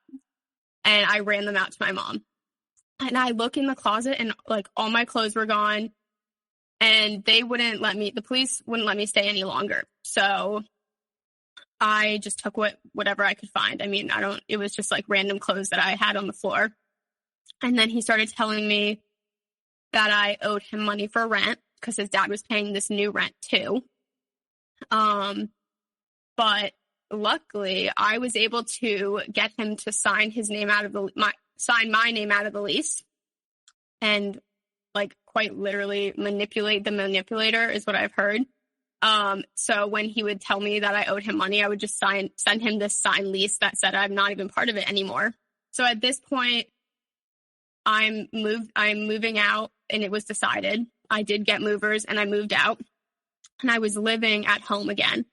And I ran them out to my mom. And I look in the closet, and, like, all my clothes were gone. And the police wouldn't let me stay any longer. So I just took whatever I could find. I mean, it was just, like, random clothes that I had on the floor. And then he started telling me that I owed him money for rent because his dad was paying this new rent too. But luckily I was able to get him to sign my name out of the lease, and, like, quite literally manipulate the manipulator is what I've heard. So when he would tell me that I owed him money, I would just send him this signed lease that said I'm not even part of it anymore. So at this point, I'm moving out, and it was decided. I did get movers, and I moved out, and I was living at home again.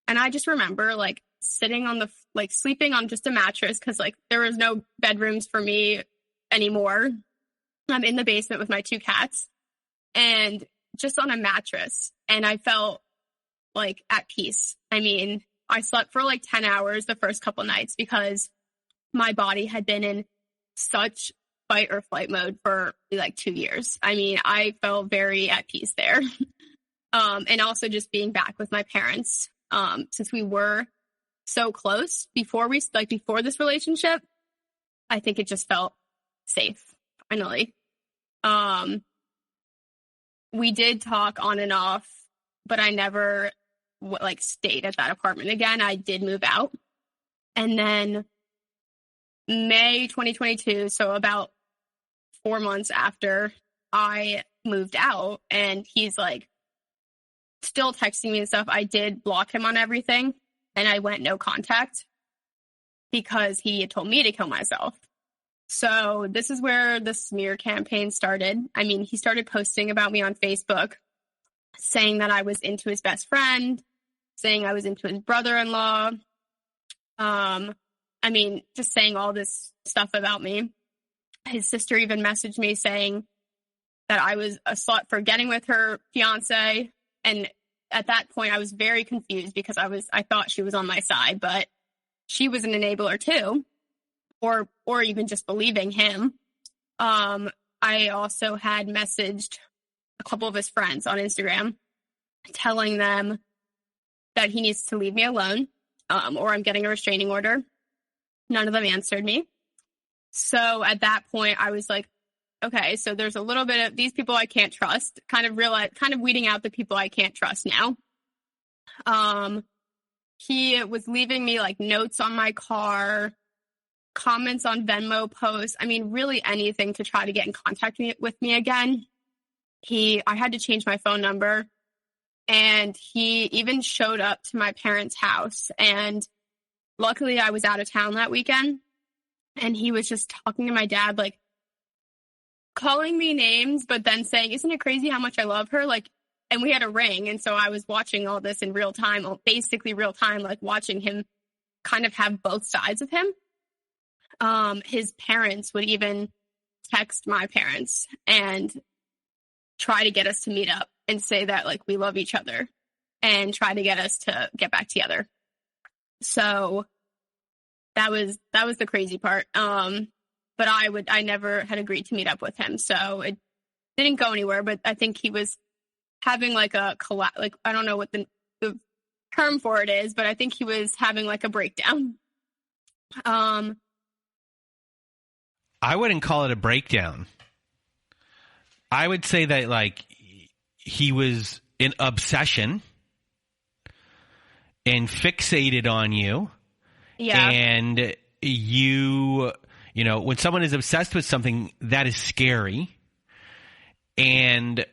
And I just remember, like, sitting on sleeping on just a mattress, because, like, there was no bedrooms for me anymore. I'm in the basement with my 2 cats, and just on a mattress, and I felt, like, at peace. I mean, I slept for, like, 10 hours the first couple nights because my body had been in such fight or flight mode for, like, 2 years. I mean, I felt very at peace there. And also just being back with my parents, since we were so close before this relationship, I think it just felt safe, finally. We did talk on and off, but I never, stayed at that apartment again. I did move out. And then May 2022, so about 4 months after I moved out, and he's, like, still texting me and stuff, I did block him on everything, and I went no contact because he had told me to kill myself. So this is where the smear campaign started. I mean, he started posting about me on Facebook, saying that I was into his best friend, saying I was into his brother-in-law. I mean, just saying all this stuff about me. His sister even messaged me saying that I was a slut for getting with her fiance. And at that point, I was very confused because I thought she was on my side, but she was an enabler too, or even just believing him. I also had messaged a couple of his friends on Instagram telling them that he needs to leave me alone, or I'm getting a restraining order. None of them answered me. So at that point, I was like, okay, so there's a little bit of these people I can't trust, kind of weeding out the people I can't trust now. He was leaving me, like, notes on my car, comments on Venmo posts. I mean, really anything to try to get in contact with me again. I had to change my phone number, and he even showed up to my parents' house. And luckily I was out of town that weekend, and he was just talking to my dad, like, calling me names, but then saying, isn't it crazy how much I love her? Like, and we had a ring. And so I was watching all this in real time, basically real time, like watching him kind of have both sides of him. His parents would even text my parents and try to get us to meet up and say that, like, we love each other and try to get us to get back together. So that was the crazy part. But I never had agreed to meet up with him. So it didn't go anywhere, but I think he was having like I don't know what the term for it is, but I think he was having like a breakdown. I wouldn't call it a breakdown. I would say that, like, he was in obsession and fixated on you. Yeah. And you know, when someone is obsessed with something, that is scary. And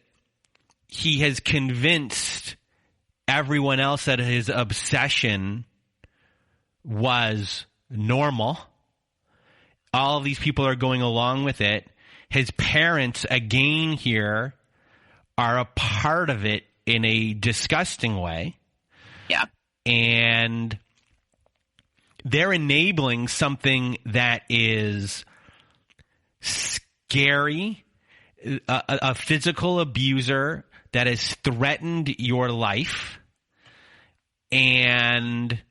he has convinced everyone else that his obsession was normal. All of these people are going along with it. His parents, again here, are a part of it in a disgusting way. Yeah. And they're enabling something that is scary, a physical abuser that has threatened your life, and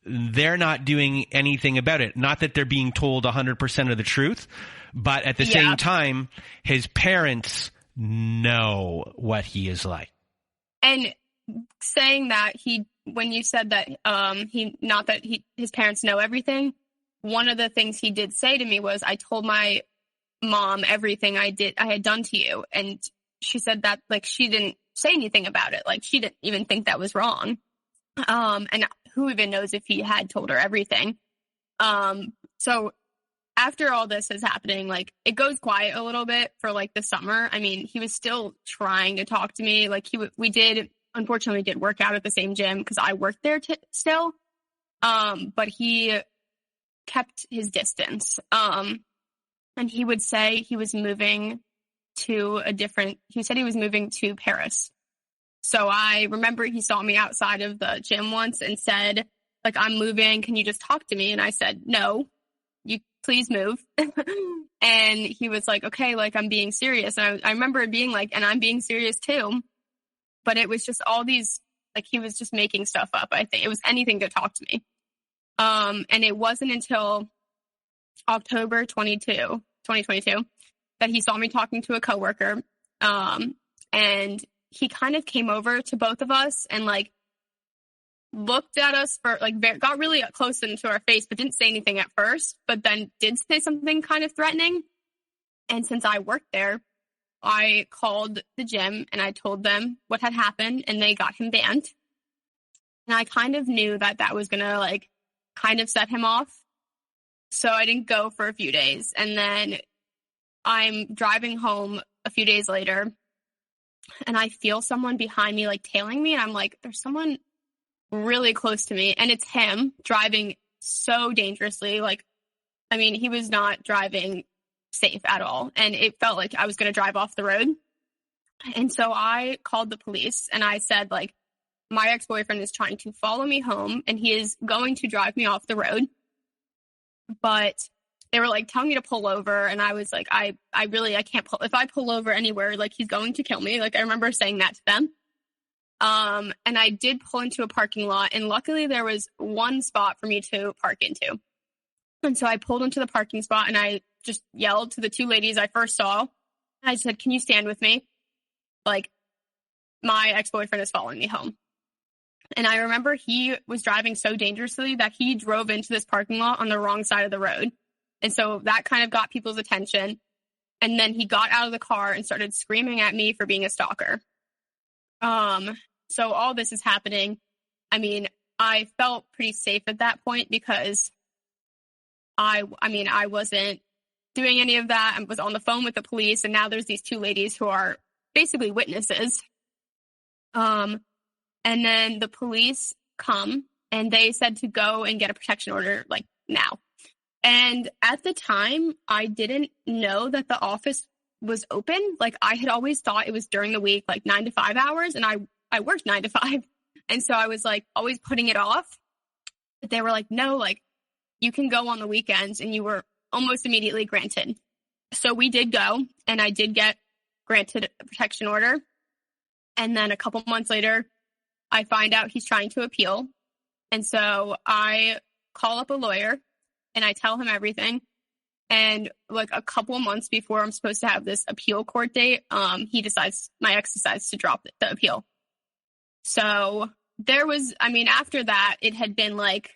they're not doing anything about it. Not that they're being told 100% of the truth, but at the same time, his parents know what he is like. And saying that when you said that his parents know everything, one of the things he did say to me was, I told my mom everything I had done to you. And she said that, like, she didn't say anything about it. Like, she didn't even think that was wrong. And who even knows if he had told her everything. So after all this is happening, like, it goes quiet a little bit for like the summer. I mean, he was still trying to talk to me. Like, unfortunately did work out at the same gym because I worked there still. But he kept his distance. And he would say he was moving to Paris. So I remember he saw me outside of the gym once and said, like, I'm moving. Can you just talk to me? And I said, no, you please move. And he was like, okay, like, I'm being serious. And I remember it being like, and I'm being serious too. But it was just all these, like, he was just making stuff up. I think it was anything to talk to me. And it wasn't until October 2022 that he saw me talking to a coworker. And he kind of came over to both of us and, like, looked at us for, like, got really close into our face, but didn't say anything at first, but then did say something kind of threatening. And since I worked there, I called the gym and I told them what had happened, and they got him banned. And I kind of knew that was going to, like, kind of set him off. So I didn't go for a few days. And then I'm driving home a few days later and I feel someone behind me, like, tailing me. And I'm like, there's someone really close to me. And it's him driving so dangerously. Like, I mean, he was not driving safe at all. And it felt like I was going to drive off the road. And so I called the police and I said, like, my ex-boyfriend is trying to follow me home and he is going to drive me off the road. But they were, like, telling me to pull over. And I was like, I can't pull. If I pull over anywhere, like, he's going to kill me. Like, I remember saying that to them. And I did pull into a parking lot, and luckily there was one spot for me to park into. And so I pulled into the parking spot and I just yelled to the two ladies I first saw. I said, can you stand with me? Like, my ex-boyfriend is following me home. And I remember he was driving so dangerously that he drove into this parking lot on the wrong side of the road. And so that kind of got people's attention. And then he got out of the car and started screaming at me for being a stalker. So all this is happening. I mean, I felt pretty safe at that point because I wasn't doing any of that. I was on the phone with the police, and now there's these two ladies who are basically witnesses. And then the police come and they said to go and get a protection order, like, now. And at the time, I didn't know that the office was open. Like, I had always thought it was during the week, like 9 to 5 hours. And I worked 9 to 5. And so I was, like, always putting it off. But they were like, no, like, you can go on the weekends. And you were almost immediately granted. So we did go, and I did get granted a protection order. And then a couple months later, I find out he's trying to appeal. And so I call up a lawyer and I tell him everything. And like a couple of months before I'm supposed to have this appeal court date, my ex decides to drop the appeal. So there was, after that, it had been like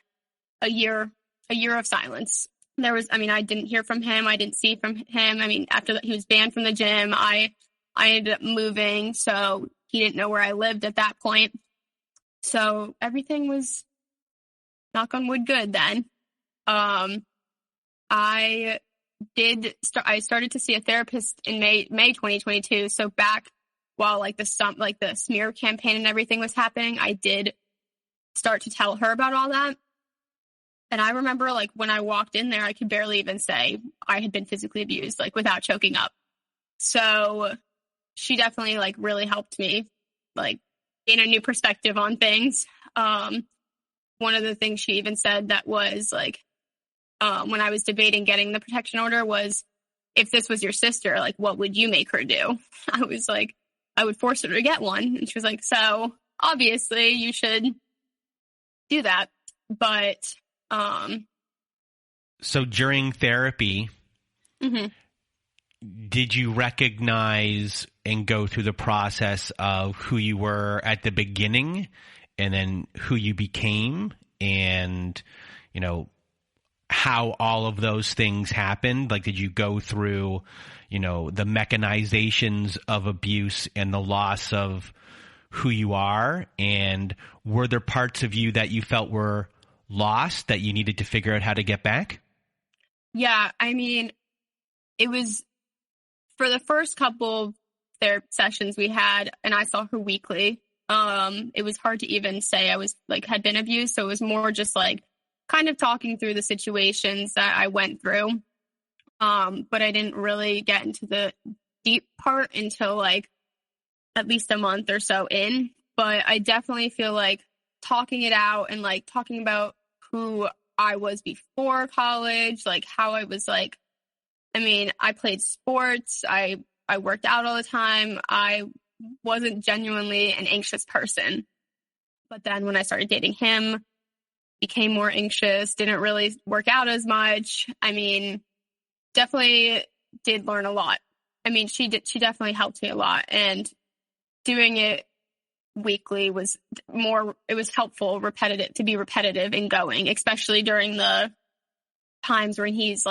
a year of silence. I didn't hear from him. I didn't see from him. After that, he was banned from the gym. I ended up moving, so he didn't know where I lived at that point. So everything was, knock on wood, good then. I started to see a therapist in May 2022. So back while the smear campaign and everything was happening, I did start to tell her about all that. And I remember when I walked in there, I could barely even say I had been physically abused, without choking up. So she definitely really helped me gain a new perspective on things. One of the things she even said that was when I was debating getting the protection order was, if this was your sister, what would you make her do? I was I would force her to get one. And she was so obviously you should do that. But, so during therapy, mm-hmm. Did you recognize and go through the process of who you were at the beginning and then who you became, and, how all of those things happened? Did you go through, the mechanizations of abuse and the loss of who you are? And were there parts of you that you felt were lost that you needed to figure out how to get back? Yeah, it was for the first couple therapy sessions we had, and I saw her weekly. It was hard to even say I was had been abused. So it was more just kind of talking through the situations that I went through. But I didn't really get into the deep part until at least a month or so in. But I definitely feel talking it out and talking about who I was before college, how I was I played sports. I worked out all the time. I wasn't genuinely an anxious person. But then when I started dating him, became more anxious, didn't really work out as much. Definitely did learn a lot. She definitely helped me a lot. And doing it weekly was helpful, to be repetitive and going, especially during the times when he's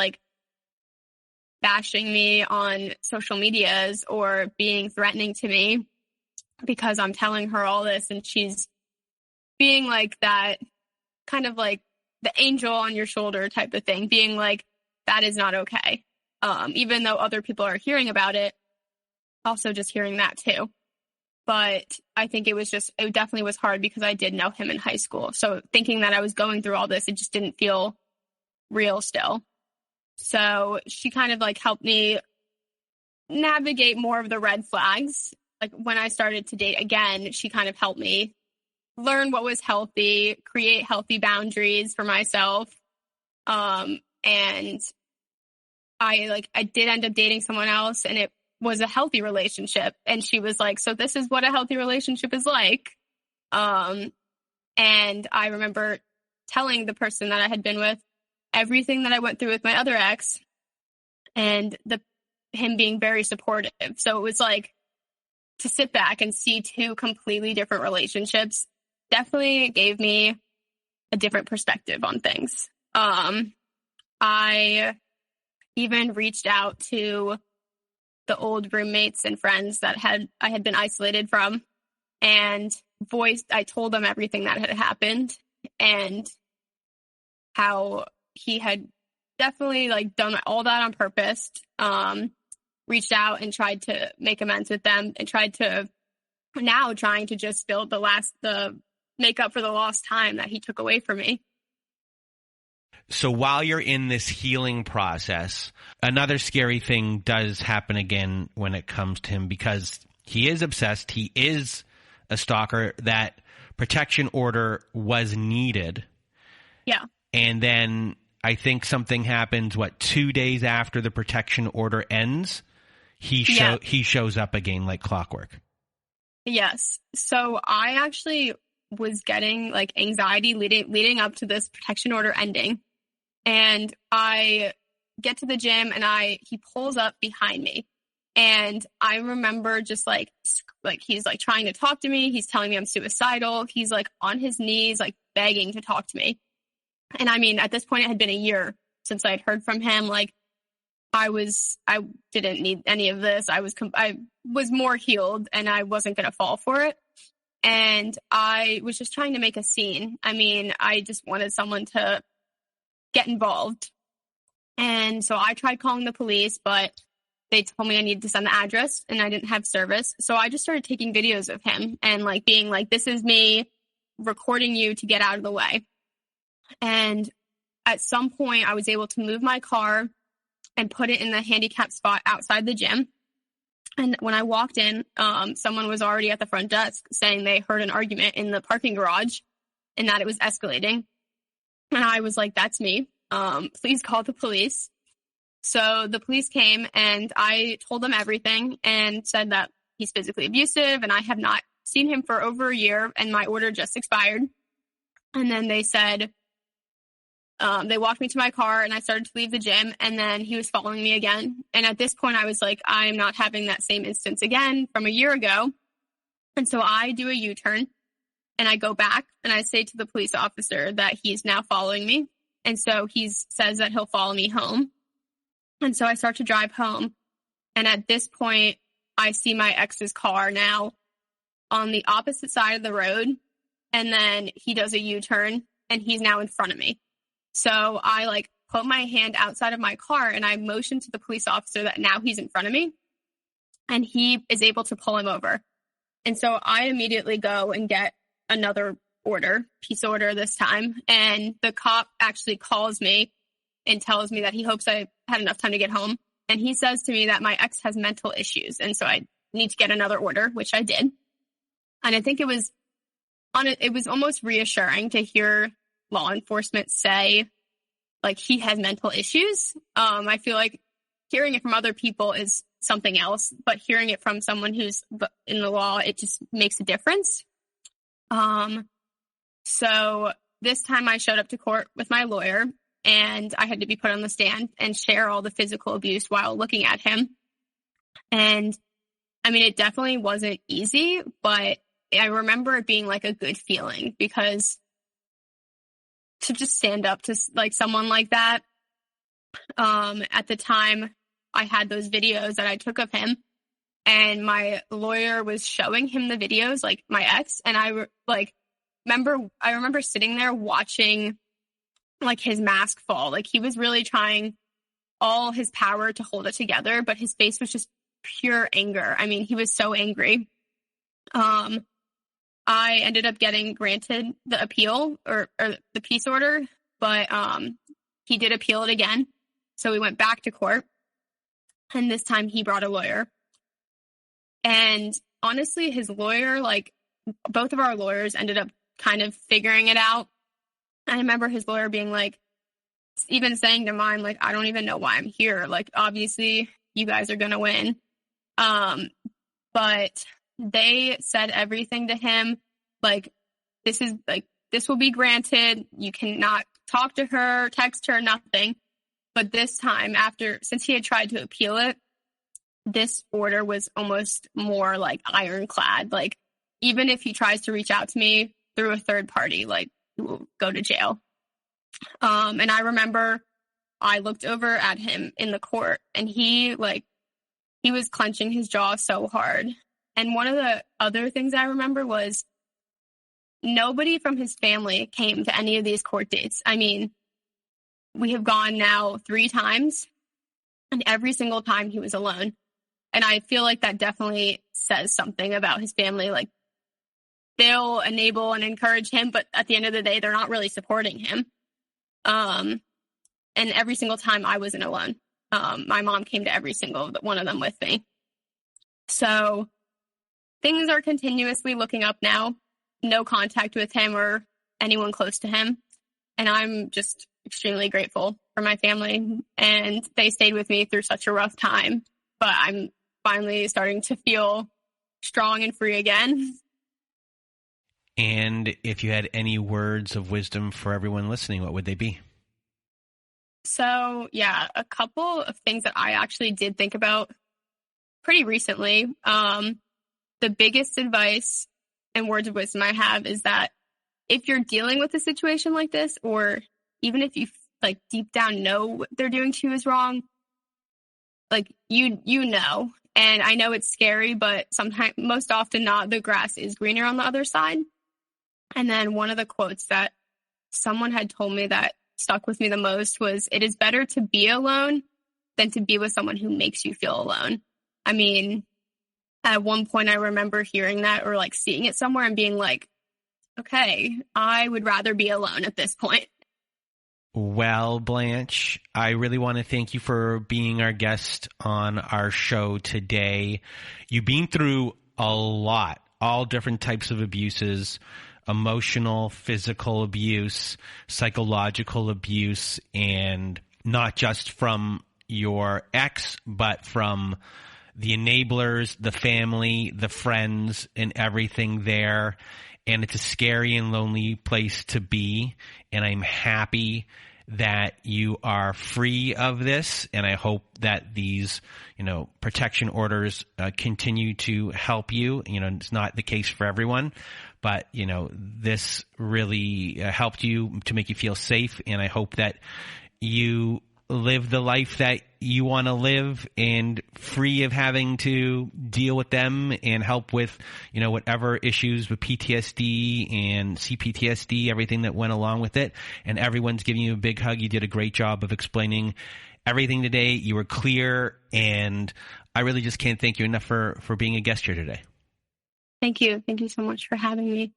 bashing me on social medias or being threatening to me because I'm telling her all this, and she's being that kind of the angel on your shoulder type of thing, being that is not okay. Even though other people are hearing about it, also just hearing that too. But I think it definitely was hard because I did know him in high school. So thinking that I was going through all this, it just didn't feel real still. So she kind of helped me navigate more of the red flags. When I started to date again, she kind of helped me learn what was healthy, create healthy boundaries for myself. And I did end up dating someone else, and it was a healthy relationship. And she was so this is what a healthy relationship is like. And I remember telling the person that I had been with everything that I went through with my other ex, and him being very supportive. So it was to sit back and see two completely different relationships definitely gave me a different perspective on things. I even reached out to the old roommates and friends that I had been isolated from, and I told them everything that had happened and how he had definitely done all that on purpose. Reached out and tried to make amends with them, and trying to just build the make up for the lost time that he took away from me. So while you're in this healing process, another scary thing does happen again when it comes to him, because he is obsessed. He is a stalker. That protection order was needed. Yeah. And then I think something happens, 2 days after the protection order ends, he shows up again like clockwork. Yes. So I actually was getting like anxiety leading up to this protection order ending. And I get to the gym and he pulls up behind me. And I remember just like he's like trying to talk to me. He's telling me I'm suicidal. He's like on his knees, like begging to talk to me. And I mean, at this point, it had been a year since I'd heard from him. Like I didn't need any of this. I was more healed and I wasn't going to fall for it. And I was just trying to make a scene. I mean, I just wanted someone to get involved. And so I tried calling the police, but they told me I needed to send the address and I didn't have service. So I just started taking videos of him and like being like, this is me recording you to get out of the way. And at some point I was able to move my car and put it in the handicapped spot outside the gym. And when I walked in, someone was already at the front desk saying they heard an argument in the parking garage and that it was escalating. And I was like, that's me. Please call the police. So the police came and I told them everything and said that he's physically abusive and I have not seen him for over a year and my order just expired. And then they said, they walked me to my car and I started to leave the gym and then he was following me again. And at this point I was like, I'm not having that same instance again from a year ago. And so I do a U-turn and I go back and I say to the police officer that he's now following me. And so he says that he'll follow me home. And so I start to drive home. And at this point, I see my ex's car now on the opposite side of the road. And then he does a U-turn and he's now in front of me. So I like put my hand outside of my car and I motion to the police officer that now he's in front of me and he is able to pull him over. And so I immediately go and get another peace order this time. And the cop actually calls me and tells me that he hopes I had enough time to get home. And he says to me that my ex has mental issues. And so I need to get another order, which I did. And I think it was almost reassuring to hear law enforcement say, like, he has mental issues. I feel like hearing it from other people is something else, but hearing it from someone who's in the law, it just makes a difference. So this time I showed up to court with my lawyer and I had to be put on the stand and share all the physical abuse while looking at him. And I mean, it definitely wasn't easy, but I remember it being like a good feeling because to just stand up to like someone like that. At the time I had those videos that I took of him and my lawyer was showing him the videos, like my ex. And I remember sitting there watching like his mask fall. Like he was really trying all his power to hold it together, but his face was just pure anger. I mean, he was so angry. I ended up getting granted the appeal or the peace order, but he did appeal it again. So we went back to court and this time he brought a lawyer. And honestly, his lawyer, like both of our lawyers ended up kind of figuring it out. I remember his lawyer being like, even saying to mine, like, I don't even know why I'm here. Like, obviously you guys are going to win. But they said everything to him. Like, this will be granted. You cannot talk to her, text her, nothing. But this time since he had tried to appeal it, this order was almost more like ironclad. Like, even if he tries to reach out to me through a third party, like, he will go to jail. And I remember I looked over at him in the court and he was clenching his jaw so hard. And one of the other things I remember was nobody from his family came to any of these court dates. I mean, we have gone now 3 times and every single time he was alone. And I feel like that definitely says something about his family. Like, they'll enable and encourage him, but at the end of the day, they're not really supporting him. And every single time I wasn't alone. My mom came to every single one of them with me. So things are continuously looking up now. No contact with him or anyone close to him. And I'm just extremely grateful for my family, and they stayed with me through such a rough time. But I'm finally starting to feel strong and free again. And if you had any words of wisdom for everyone listening, what would they be? So, yeah, a couple of things that I actually did think about pretty recently. The biggest advice and words of wisdom I have is that if you're dealing with a situation like this, or even if you like deep down know what they're doing to you is wrong, like you know, and I know it's scary, but sometimes, most often not, the grass is greener on the other side. And then one of the quotes that someone had told me that stuck with me the most was, "It is better to be alone than to be with someone who makes you feel alone." I mean, at one point I remember hearing that or like seeing it somewhere and being like, okay, I would rather be alone at this point. Well, Blanche, I really want to thank you for being our guest on our show today. You've been through a lot, all different types of abuses, emotional, physical abuse, psychological abuse, and not just from your ex, but from the enablers, the family, the friends, and everything there. And it's a scary and lonely place to be. And I'm happy that you are free of this. And I hope that these, protection orders continue to help you. It's not the case for everyone, but, this really helped you to make you feel safe. And I hope that you live the life that you want to live and free of having to deal with them and help with, whatever issues with PTSD and CPTSD, everything that went along with it. And everyone's giving you a big hug. You did a great job of explaining everything today. You were clear, and I really just can't thank you enough for being a guest here today. Thank you. Thank you so much for having me.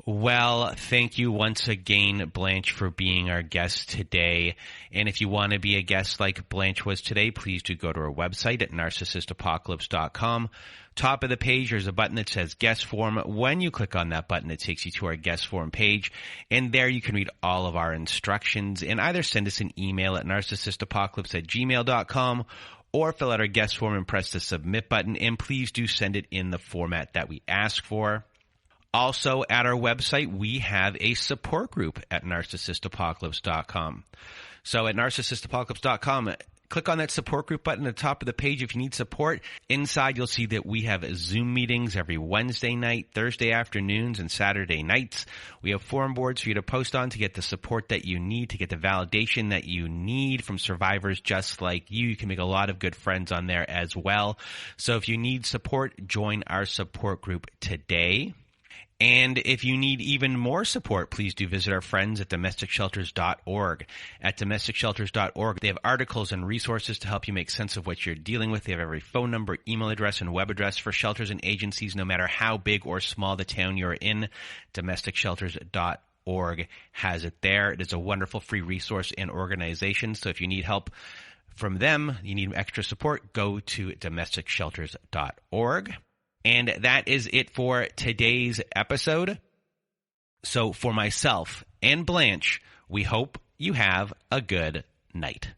Well, thank you once again, Blanche, for being our guest today. And if you want to be a guest like Blanche was today, please do go to our website at narcissistapocalypse.com. Top of the page, there's a button that says guest form. When you click on that button, it takes you to our guest form page. And there you can read all of our instructions and either send us an email at narcissistapocalypse@gmail.com or fill out our guest form and press the submit button. And please do send it in the format that we ask for. Also, at our website, we have a support group at narcissistapocalypse.com. So at narcissistapocalypse.com, click on that support group button at the top of the page if you need support. Inside, you'll see that we have Zoom meetings every Wednesday night, Thursday afternoons, and Saturday nights. We have forum boards for you to post on to get the support that you need, to get the validation that you need from survivors just like you. You can make a lot of good friends on there as well. So if you need support, join our support group today. And if you need even more support, please do visit our friends at domesticshelters.org. At domesticshelters.org, they have articles and resources to help you make sense of what you're dealing with. They have every phone number, email address, and web address for shelters and agencies, no matter how big or small the town you're in. domesticshelters.org has it there. It is a wonderful free resource and organization. So if you need help from them, you need extra support, go to domesticshelters.org. And that is it for today's episode. So for myself and Blanche, we hope you have a good night.